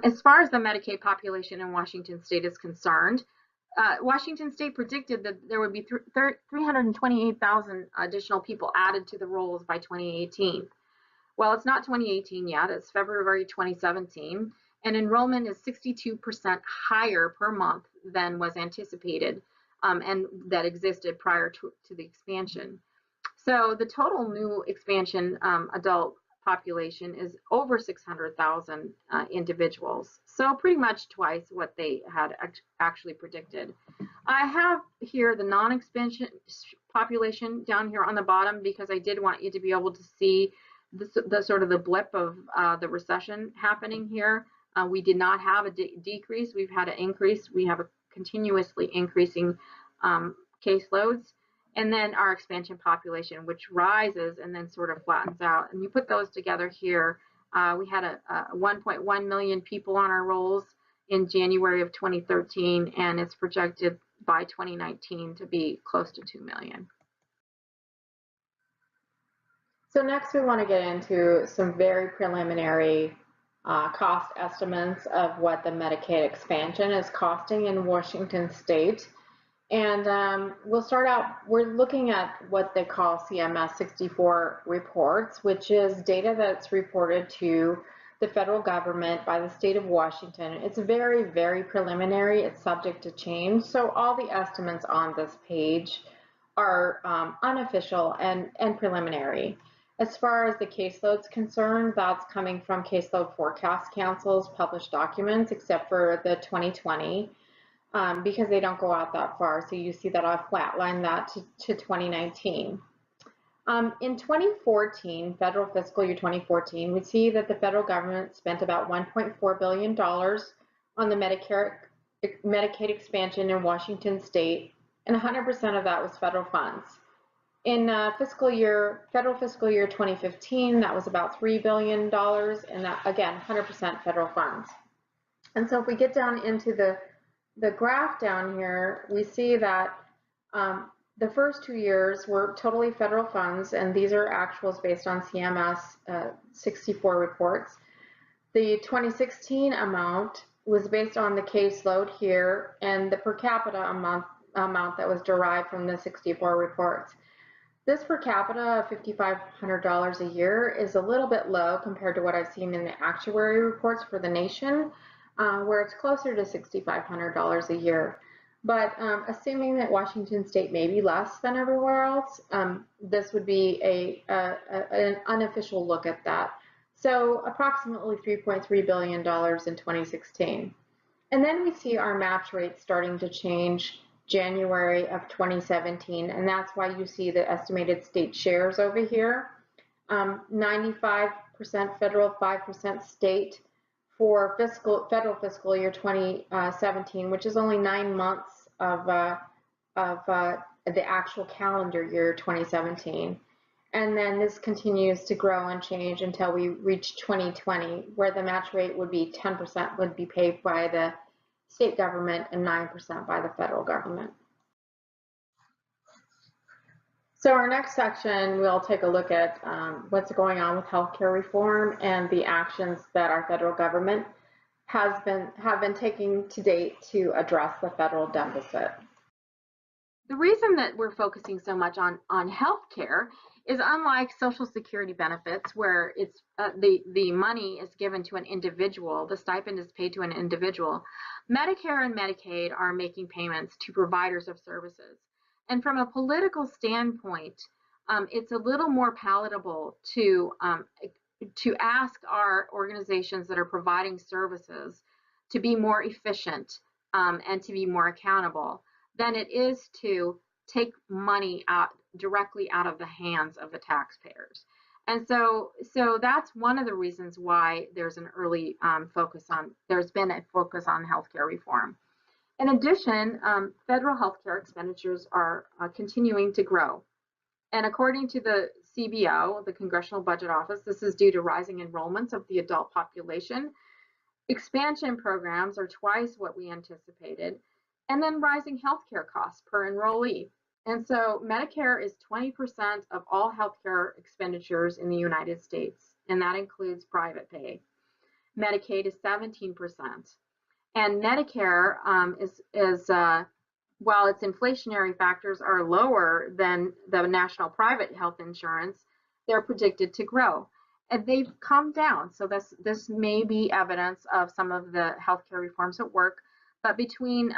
As far as the Medicaid population in Washington State is concerned, Washington State predicted that there would be 328,000 additional people added to the rolls by 2018. Well, it's not 2018 yet, it's February 2017, and enrollment is 62% higher per month than was anticipated and that existed prior to the expansion. So the total new expansion adult population is over 600,000 individuals. So pretty much twice what they had actually predicted. I have here the non-expansion population down here on the bottom because I did want you to be able to see the sort of the blip of the recession happening here. We did not have a decrease. We've had an increase. We have a continuously increasing caseloads. And then our expansion population, which rises and then sort of flattens out. And you put those together here, we had a 1.1 million people on our rolls in January of 2013, and it's projected by 2019 to be close to 2 million. So next we want to get into some very preliminary cost estimates of what the Medicaid expansion is costing in Washington State. And we'll start out, we're looking at what they call CMS 64 reports, which is data that's reported to the federal government by the state of Washington. It's very, very preliminary. It's subject to change. So all the estimates on this page are unofficial and preliminary. As far as the caseload's concerned, that's coming from Caseload Forecast Council's published documents, except for the 2020. Because they don't go out that far. So you see that I've flatlined that to 2019. In 2014, federal fiscal year 2014, we see that the federal government spent about $1.4 billion on the Medicaid expansion in Washington State, and 100% of that was federal funds. In federal fiscal year 2015, that was about $3 billion, and that, again, 100% federal funds. And so if we get down into the graph down here, we see that the first 2 years were totally federal funds, and these are actuals based on CMS 64 reports. The 2016 amount was based on the caseload here and the per capita amount that was derived from the 64 reports. This per capita of $5,500 a year is a little bit low compared to what I've seen in the actuary reports for the nation, where it's closer to $6,500 a year. But assuming that Washington State may be less than everywhere else, this would be an unofficial look at that. So approximately $3.3 billion in 2016. And then we see our match rate starting to change January of 2017, and that's why you see the estimated state shares over here. 95% federal, 5% state for federal fiscal year 2017, which is only 9 months of the actual calendar year 2017. And then this continues to grow and change until we reach 2020, where the match rate would be 10% would be paid by the state government and 9% by the federal government. So our next section, we'll take a look at what's going on with healthcare reform and the actions that our federal government have been taking to date to address the federal deficit. The reason that we're focusing so much on healthcare is, unlike Social Security benefits, where it's the money is given to an individual, the stipend is paid to an individual, Medicare and Medicaid are making payments to providers of services. And from a political standpoint, it's a little more palatable to ask our organizations that are providing services to be more efficient and to be more accountable than it is to take money directly out of the hands of the taxpayers. And so that's one of the reasons why there's an early there's been a focus on healthcare reform. In addition, federal healthcare expenditures are continuing to grow. And according to the CBO, the Congressional Budget Office, this is due to rising enrollments of the adult population. Expansion programs are twice what we anticipated, and then rising healthcare costs per enrollee. And so Medicare is 20% of all healthcare expenditures in the United States, and that includes private pay. Medicaid is 17%. And Medicare while its inflationary factors are lower than the national private health insurance, they're predicted to grow. And they've come down. So this may be evidence of some of the healthcare reforms at work. But between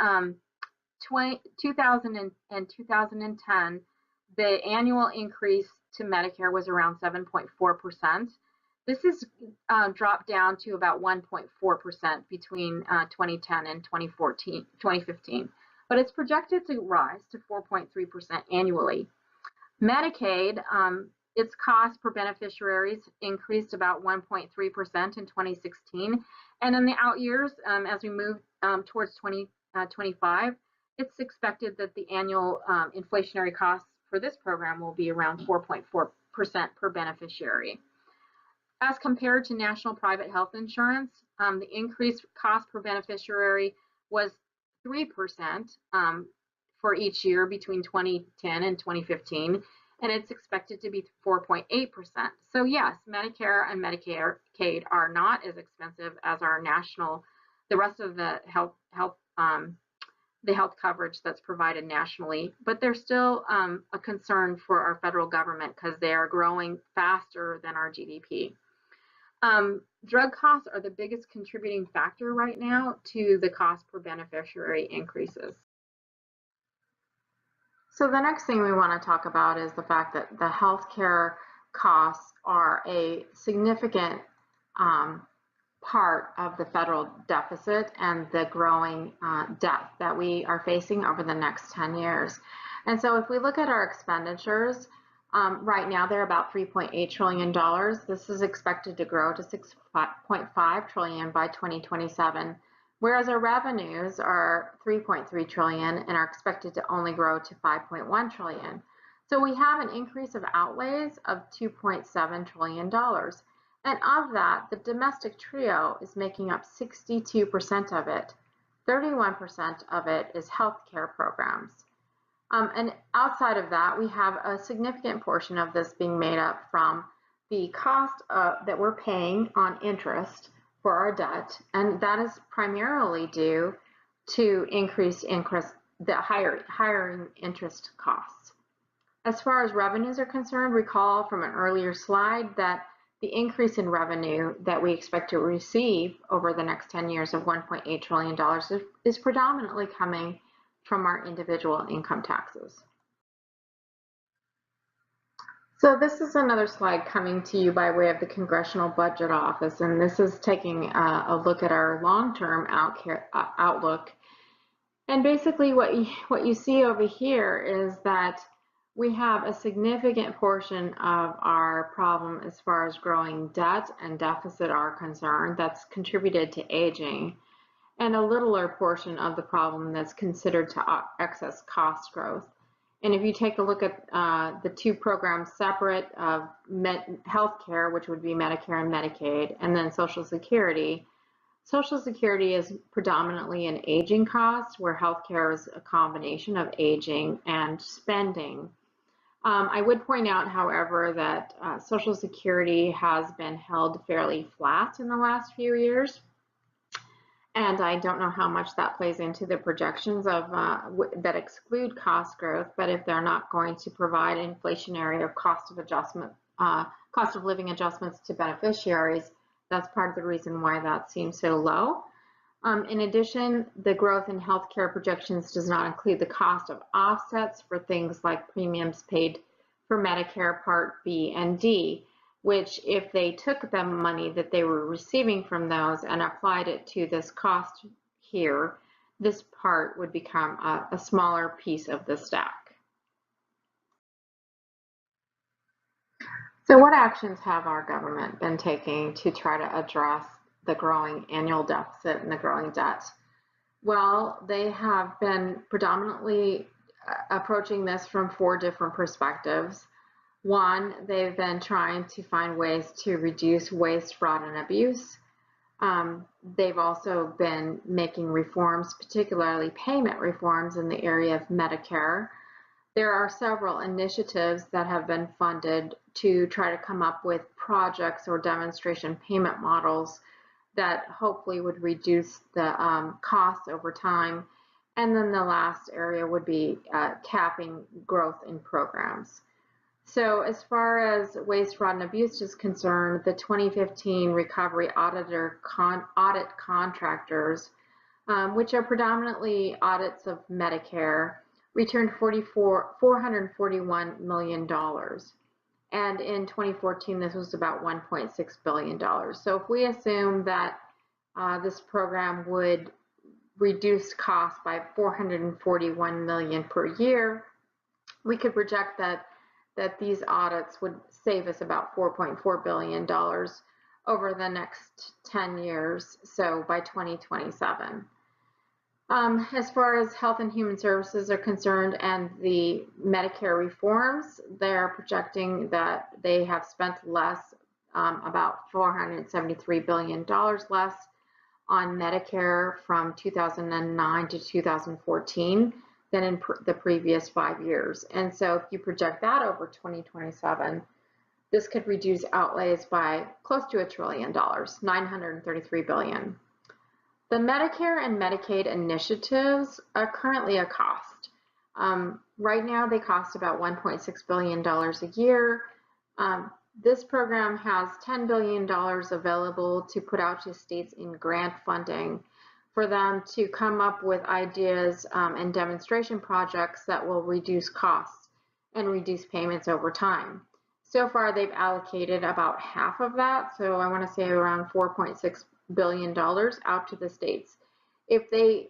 2000 and 2010, the annual increase to Medicare was around 7.4%. This is dropped down to about 1.4% between 2010 and 2015, but it's projected to rise to 4.3% annually. Medicaid, its cost per beneficiaries increased about 1.3% in 2016, and in the out years, as we move towards 2025, it's expected that the annual inflationary costs for this program will be around 4.4% per beneficiary. As compared to national private health insurance, the increased cost per beneficiary was 3% for each year between 2010 and 2015, and it's expected to be 4.8%. So yes, Medicare and Medicaid are not as expensive as our national, the rest of the health coverage that's provided nationally, but they're still a concern for our federal government because they are growing faster than our GDP. Drug costs are the biggest contributing factor right now to the cost per beneficiary increases. So the next thing we want to talk about is the fact that the healthcare costs are a significant part of the federal deficit and the growing debt that we are facing over the next 10 years. And so if we look at our expenditures, right now they're about $3.8 trillion. This is expected to grow to $6.5 trillion by 2027, whereas our revenues are $3.3 trillion and are expected to only grow to $5.1 trillion. So we have an increase of outlays of $2.7 trillion. And of that, the domestic trio is making up 62% of it. 31% of it is healthcare programs. And outside of that, we have a significant portion of this being made up from the cost that we're paying on interest for our debt, and that is primarily due to increased interest, the higher interest costs. As far as revenues are concerned, recall from an earlier slide that the increase in revenue that we expect to receive over the next 10 years of $1.8 trillion is predominantly coming from our individual income taxes. So this is another slide coming to you by way of the Congressional Budget Office, and this is taking a look at our long-term outlook. And basically what you see over here is that we have a significant portion of our problem as far as growing debt and deficit are concerned that's contributed to aging, and a littler portion of the problem that's considered to excess cost growth. And if you take a look at the two programs separate of healthcare, which would be Medicare and Medicaid, and then Social Security, Social Security is predominantly an aging cost, where healthcare is a combination of aging and spending. I would point out, however, that Social Security has been held fairly flat in the last few years. And I don't know how much that plays into the projections of that exclude cost growth, but if they're not going to provide inflationary or cost of living adjustments to beneficiaries, that's part of the reason why that seems so low. In addition, the growth in healthcare projections does not include the cost of offsets for things like premiums paid for Medicare Part B and D, which if they took the money that they were receiving from those and applied it to this cost here, this part would become a smaller piece of the stack. So what actions have our government been taking to try to address the growing annual deficit and the growing debt? Well, they have been predominantly approaching this from 4 different perspectives. One, they've been trying to find ways to reduce waste, fraud, and abuse. They've also been making reforms, particularly payment reforms in the area of Medicare. There are several initiatives that have been funded to try to come up with projects or demonstration payment models that hopefully would reduce the costs over time. And then the last area would be capping growth in programs. So as far as waste, fraud, and abuse is concerned, the 2015 recovery audit contractors which are predominantly audits of Medicare, returned $441 million. And in 2014, this was about $1.6 billion. So if we assume that this program would reduce costs by $441 million per year, we could project that these audits would save us about $4.4 billion over the next 10 years, so by 2027. As far as Health and Human Services are concerned and the Medicare reforms, they're projecting that they have spent less, about $473 billion less on Medicare from 2009 to 2014 than in the previous 5 years. And so if you project that over 2027, this could reduce outlays by close to $1 trillion, $933 billion. The Medicare and Medicaid initiatives are currently a cost. Right now, they cost about $1.6 billion a year. This program has $10 billion available to put out to states in grant funding for them to come up with ideas and demonstration projects that will reduce costs and reduce payments over time. So far, they've allocated about half of that, so I want to say around $4.6 billion out to the states. If they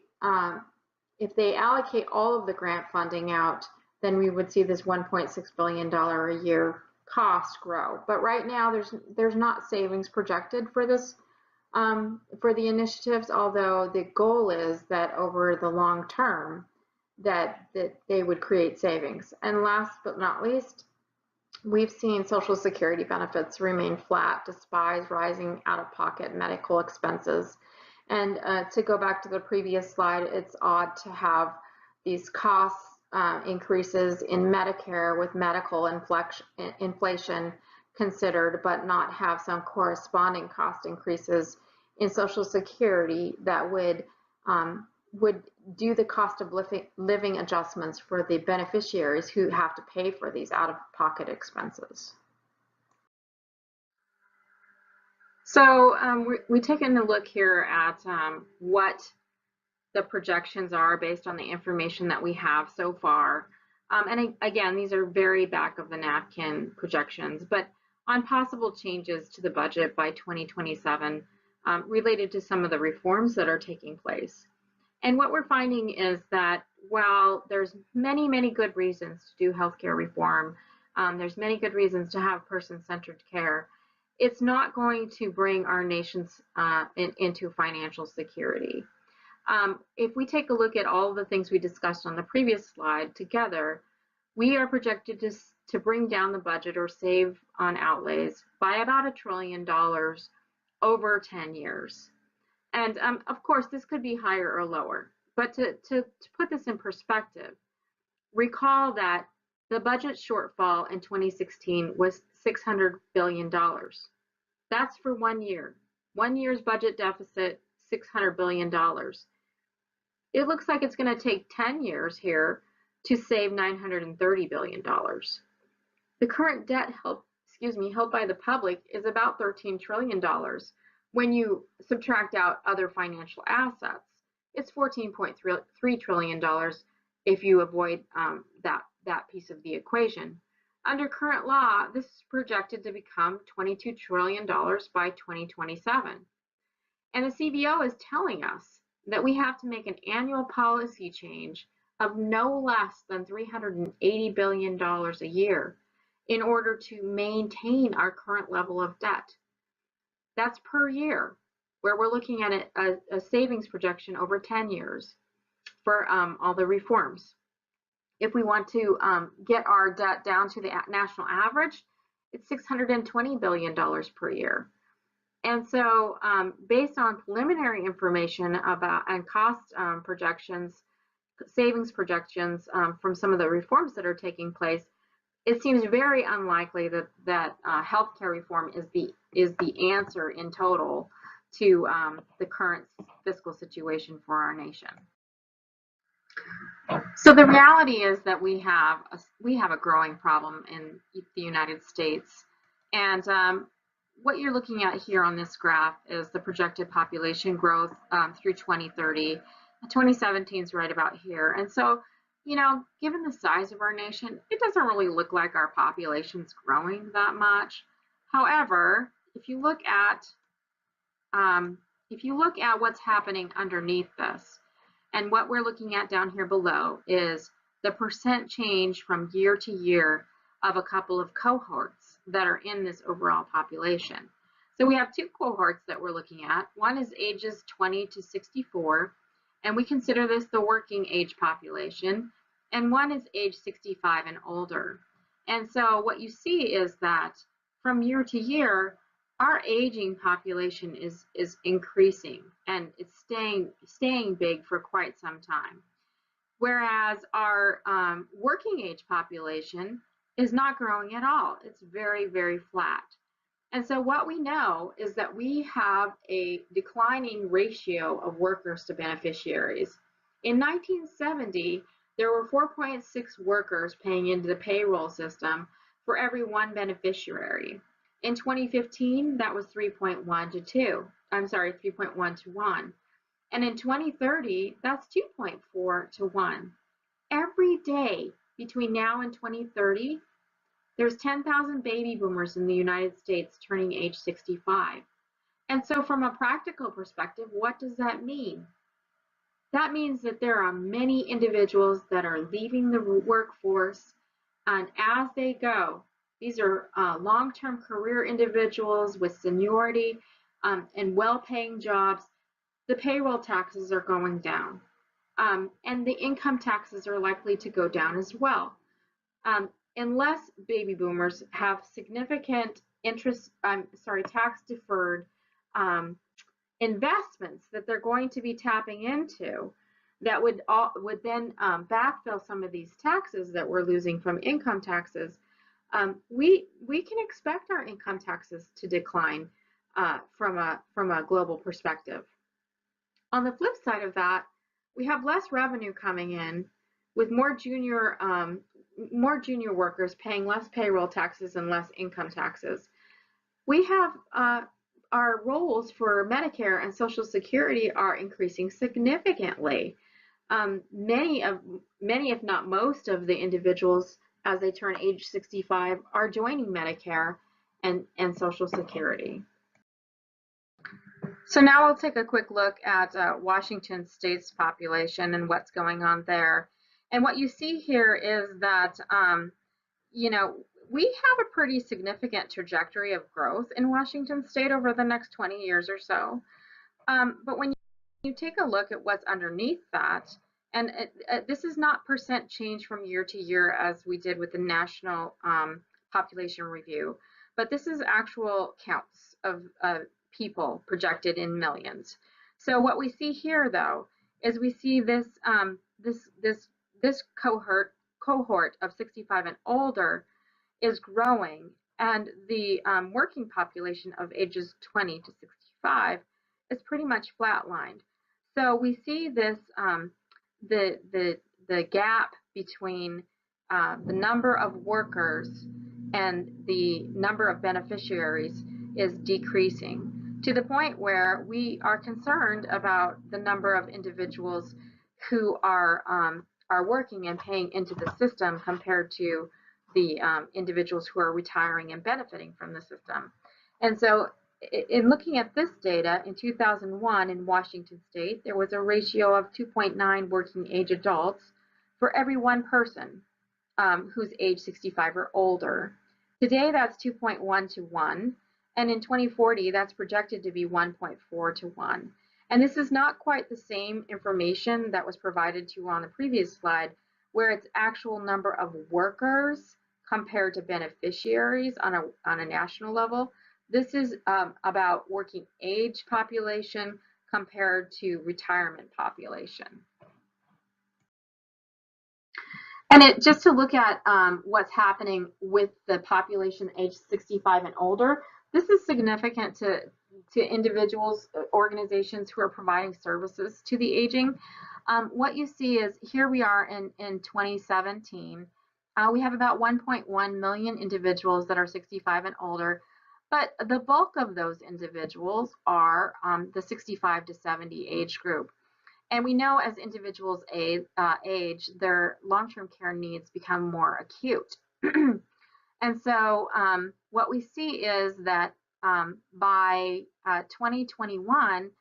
allocate all of the grant funding out, then we would see this $1.6 billion a year cost grow. But right now, there's not savings projected for this for the initiatives, although the goal is that over the long term that they would create savings. And last but not least, we've seen Social Security benefits remain flat despite rising out-of-pocket medical expenses. And to go back to the previous slide, it's odd to have these cost increases in Medicare with medical inflation considered, but not have some corresponding cost increases in Social Security that would do the cost of living adjustments for the beneficiaries who have to pay for these out-of-pocket expenses. So we're taking a look here at what the projections are based on the information that we have so far. And again, these are very back of the napkin projections, but on possible changes to the budget by 2027 related to some of the reforms that are taking place. And what we're finding is that while there's many good reasons to do healthcare reform, there's many good reasons to have person-centered care, it's not going to bring our nations into financial security. If we take a look at all of the things we discussed on the previous slide together, we are projected to bring down the budget or save on outlays by about $1 trillion over 10 years. And of course, this could be higher or lower. But to put this in perspective, recall that the budget shortfall in 2016 was $600 billion. That's for 1 year. 1 year's budget deficit, $600 billion. It looks like it's going to take 10 years here to save $930 billion. The current debt held by the public is about $13 trillion. When you subtract out other financial assets, it's $14.3 trillion if you avoid that piece of the equation. Under current law, this is projected to become $22 trillion by 2027. And the CBO is telling us that we have to make an annual policy change of no less than $380 billion a year in order to maintain our current level of debt. That's per year, where we're looking at a savings projection over 10 years for all the reforms. If we want to get our debt down to the national average, it's $620 billion per year. And so based on preliminary information about and cost projections, savings projections from some of the reforms that are taking place, it seems very unlikely that healthcare reform is the answer in total to the current fiscal situation for our nation. So the reality is that we have a growing problem in the United States, and what you're looking at here on this graph is the projected population growth through 2030. 2017 is right about here. And so, you know, given the size of our nation, it doesn't really look like our population's growing that much. However, if you look at what's happening underneath this, and what we're looking at down here below is the percent change from year to year of a couple of cohorts that are in this overall population. So we have two cohorts that we're looking at. One is ages 20 to 64, and we consider this the working age population, and one is age 65 and older. And so what you see is that from year to year, our aging population is increasing, and it's staying big for quite some time. Whereas our working age population is not growing at all. It's very, very flat. And so what we know is that we have a declining ratio of workers to beneficiaries. In 1970, there were 4.6 workers paying into the payroll system for every one beneficiary. In 2015, that was 3.1 to 2. I'm sorry, 3.1 to 1. And in 2030, that's 2.4 to 1. Every day between now and 2030, there's 10,000 baby boomers in the United States turning age 65. And so from a practical perspective, what does that mean? That means that there are many individuals that are leaving the workforce, and as they go, these are long-term career individuals with seniority and well-paying jobs. The payroll taxes are going down, and the income taxes are likely to go down as well. Unless baby boomers have significant tax deferred investments that they're going to be tapping into that would then backfill some of these taxes that we're losing from income taxes, we can expect our income taxes to decline from a global perspective. On the flip side of that, we have less revenue coming in with more junior workers paying less payroll taxes and less income taxes. We have our rolls for Medicare and Social Security are increasing significantly. Many, if not most, of the individuals as they turn age 65 are joining Medicare and Social Security. So now we'll take a quick look at Washington State's population and what's going on there. And what you see here is that, you know, we have a pretty significant trajectory of growth in Washington State over the next 20 years or so. But when you take a look at what's underneath that, and this is not percent change from year to year as we did with the National Population Review, but this is actual counts of people projected in millions. So what we see here, though, is we see this cohort of 65 and older is growing, and the working population of ages 20 to 65 is pretty much flatlined. So we see this the gap between the number of workers and the number of beneficiaries is decreasing to the point where we are concerned about the number of individuals who are working and paying into the system compared to the individuals who are retiring and benefiting from the system. And so in looking at this data, in 2001 in Washington State, there was a ratio of 2.9 working age adults for every one person who's age 65 or older. Today, that's 2.1 to 1. And in 2040, that's projected to be 1.4 to 1. And this is not quite the same information that was provided to you on the previous slide, where it's actual number of workers compared to beneficiaries on a national level. This is about working age population compared to retirement population. And just to look at what's happening with the population age 65 and older, this is significant to individuals, organizations who are providing services to the aging. What you see is here we are in 2017. We have about 1.1 million individuals that are 65 and older. But the bulk of those individuals are the 65 to 70 age group. And we know as individuals age, their long-term care needs become more acute. And so what we see is that by 2021,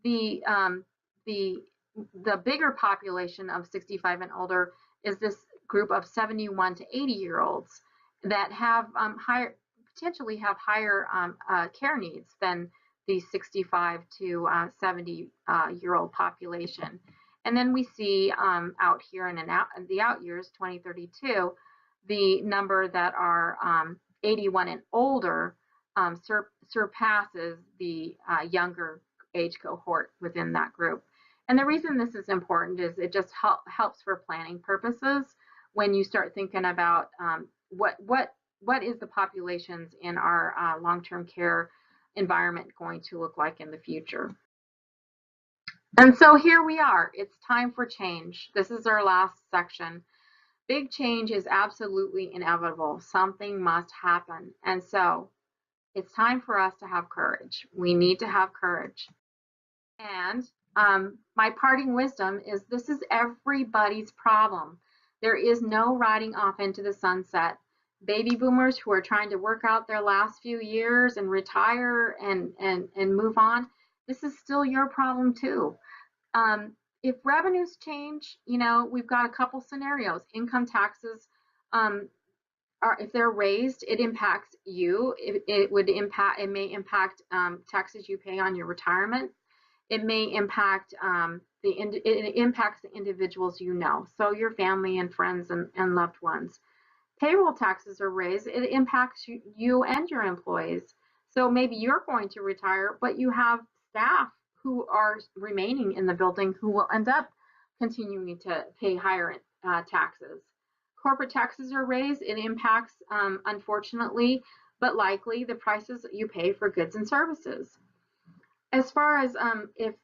the um, the the bigger population of 65 and older is this group of 71 to 80-year-olds that have potentially have higher care needs than the 65 to 70-year-old population. And then we see out here in the out years, 2032, the number that are 81 and older surpasses the younger age cohort within that group. And the reason this is important is it just helps for planning purposes when you start thinking about what is the populations in our long-term care environment going to look like in the future. And so here we are. It's time for change. This is our last section. Big change is absolutely inevitable. Something must happen. And so it's time for us to have courage. We need to have courage. And my parting wisdom is this is everybody's problem. There is no riding off into the sunset. Baby boomers who are trying to work out their last few years and retire and move on, this is still your problem too. If revenues change, you know, we've got a couple scenarios. Income taxes, if they're raised, it impacts you. It may impact taxes you pay on your retirement. It may impact it impacts the individuals you know, so your family and friends and loved ones. Payroll taxes are raised, it impacts you and your employees. So maybe you're going to retire, but you have staff who are remaining in the building who will end up continuing to pay higher taxes. Corporate taxes are raised, it impacts, unfortunately, but likely the prices you pay for goods and services. As far as if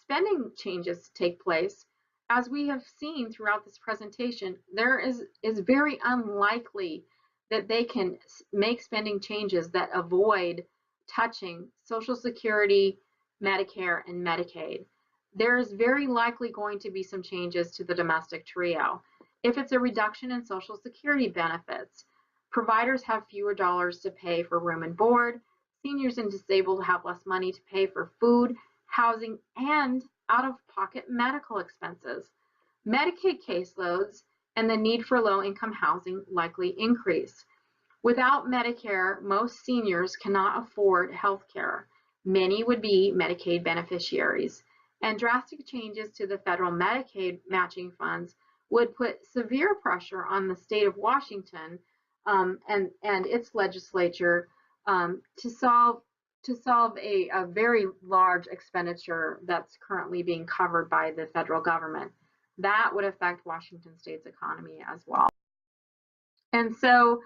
spending changes take place, as we have seen throughout this presentation, there is very unlikely that they can make spending changes that avoid touching Social Security, Medicare, and Medicaid. There is very likely going to be some changes to the domestic trio. If it's a reduction in Social Security benefits, providers have fewer dollars to pay for room and board, seniors and disabled have less money to pay for food, housing, and out-of-pocket medical expenses. Medicaid caseloads and the need for low-income housing likely increase. Without Medicare, most seniors cannot afford health care. Many would be Medicaid beneficiaries. And drastic changes to the federal Medicaid matching funds would put severe pressure on the state of Washington and its legislature to solve a very large expenditure that's currently being covered by the federal government. That would affect Washington State's economy as well. And so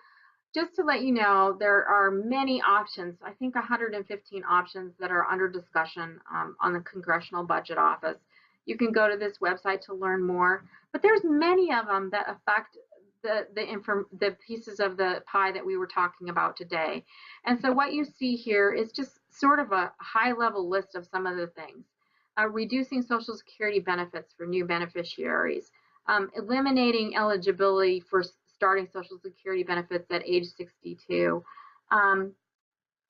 just to let you know, there are many options, I think 115 options that are under discussion on the Congressional Budget Office. You can go to this website to learn more, but there's many of them that affect the pieces of the pie that we were talking about today. And so what you see here is just sort of a high-level list of some of the things. Reducing Social Security benefits for new beneficiaries, eliminating eligibility for starting Social Security benefits at age 62.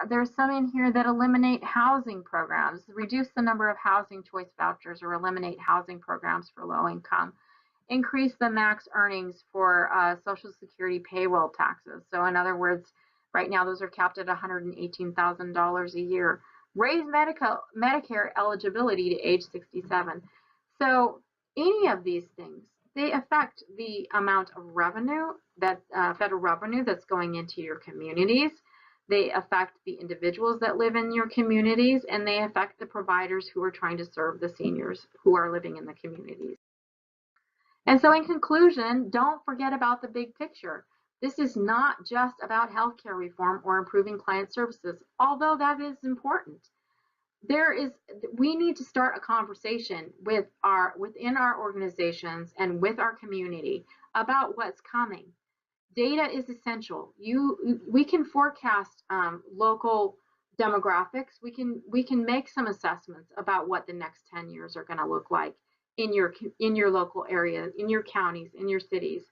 There's some in here that eliminate housing programs, reduce the number of housing choice vouchers, or eliminate housing programs for low income. Increase the max earnings for Social Security payroll taxes. So in other words, right now those are capped at $118,000 a year. Raise Medicare eligibility to age 67. So any of these things, they affect the amount of revenue, that federal revenue that's going into your communities. They affect the individuals that live in your communities, and they affect the providers who are trying to serve the seniors who are living in the communities. And so in conclusion, don't forget about the big picture. This is not just about healthcare reform or improving client services, although that is important. We need to start a conversation within our organizations and with our community about what's coming. Data is essential. We can forecast local demographics. We can make some assessments about what the next 10 years are going to look like in your local area, in your counties, in your cities.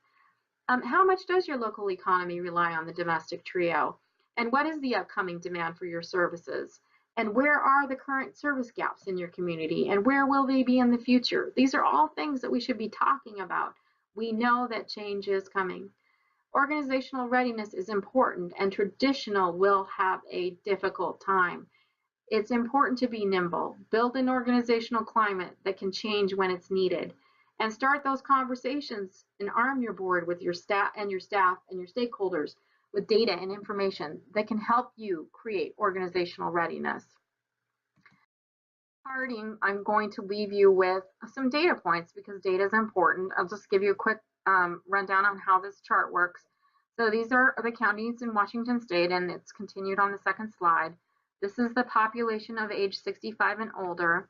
How much does your local economy rely on the domestic trio? And what is the upcoming demand for your services? And where are the current service gaps in your community? And where will they be in the future? These are all things that we should be talking about. We know that change is coming. Organizational readiness is important, and traditional will have a difficult time. It's important to be nimble, build an organizational climate that can change when it's needed, and start those conversations and arm your board with your staff and your stakeholders with data and information that can help you create organizational readiness. Starting, I'm going to leave you with some data points because data is important. I'll just give you a quick rundown on how this chart works. So these are the counties in Washington State, and it's continued on the second slide. This is the population of age 65 and older.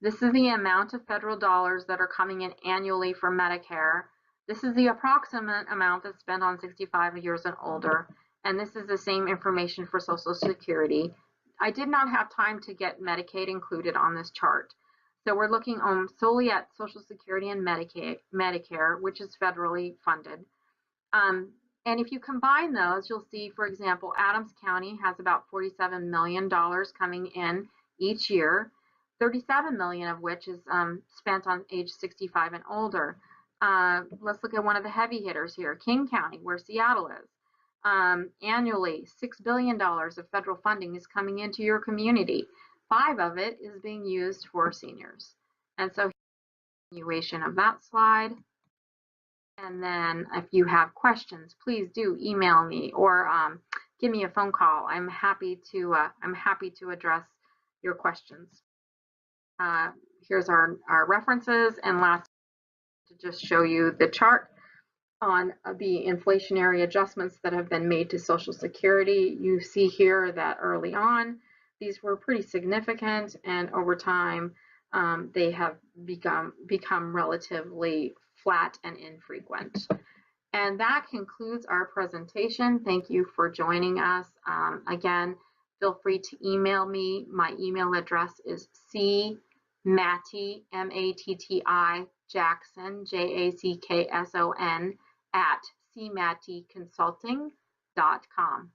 This is the amount of federal dollars that are coming in annually for Medicare. This is the approximate amount that's spent on 65 years and older. And this is the same information for Social Security. I did not have time to get Medicaid included on this chart. So we're looking solely at Social Security and Medicare, which is federally funded. And if you combine those, you'll see, for example, Adams County has about $47 million coming in each year, 37 million of which is spent on age 65 and older. Let's look at one of the heavy hitters here, King County, where Seattle is. Annually, $6 billion of federal funding is coming into your community. 5 of it is being used for seniors. And so, continuation of that slide. And then if you have questions, please do email me or give me a phone call. I'm happy to address your questions. Here's our references, and last, to just show you the chart on the inflationary adjustments that have been made to Social Security. You see here that early on, these were pretty significant, and over time, they have become relatively flat and infrequent. And that concludes our presentation. Thank you for joining us. Again, feel free to email me. My email address is c.matti, M-A-T-T-I, Jackson, J-A-C-K-S-O-N, at c.matticonsulting.com.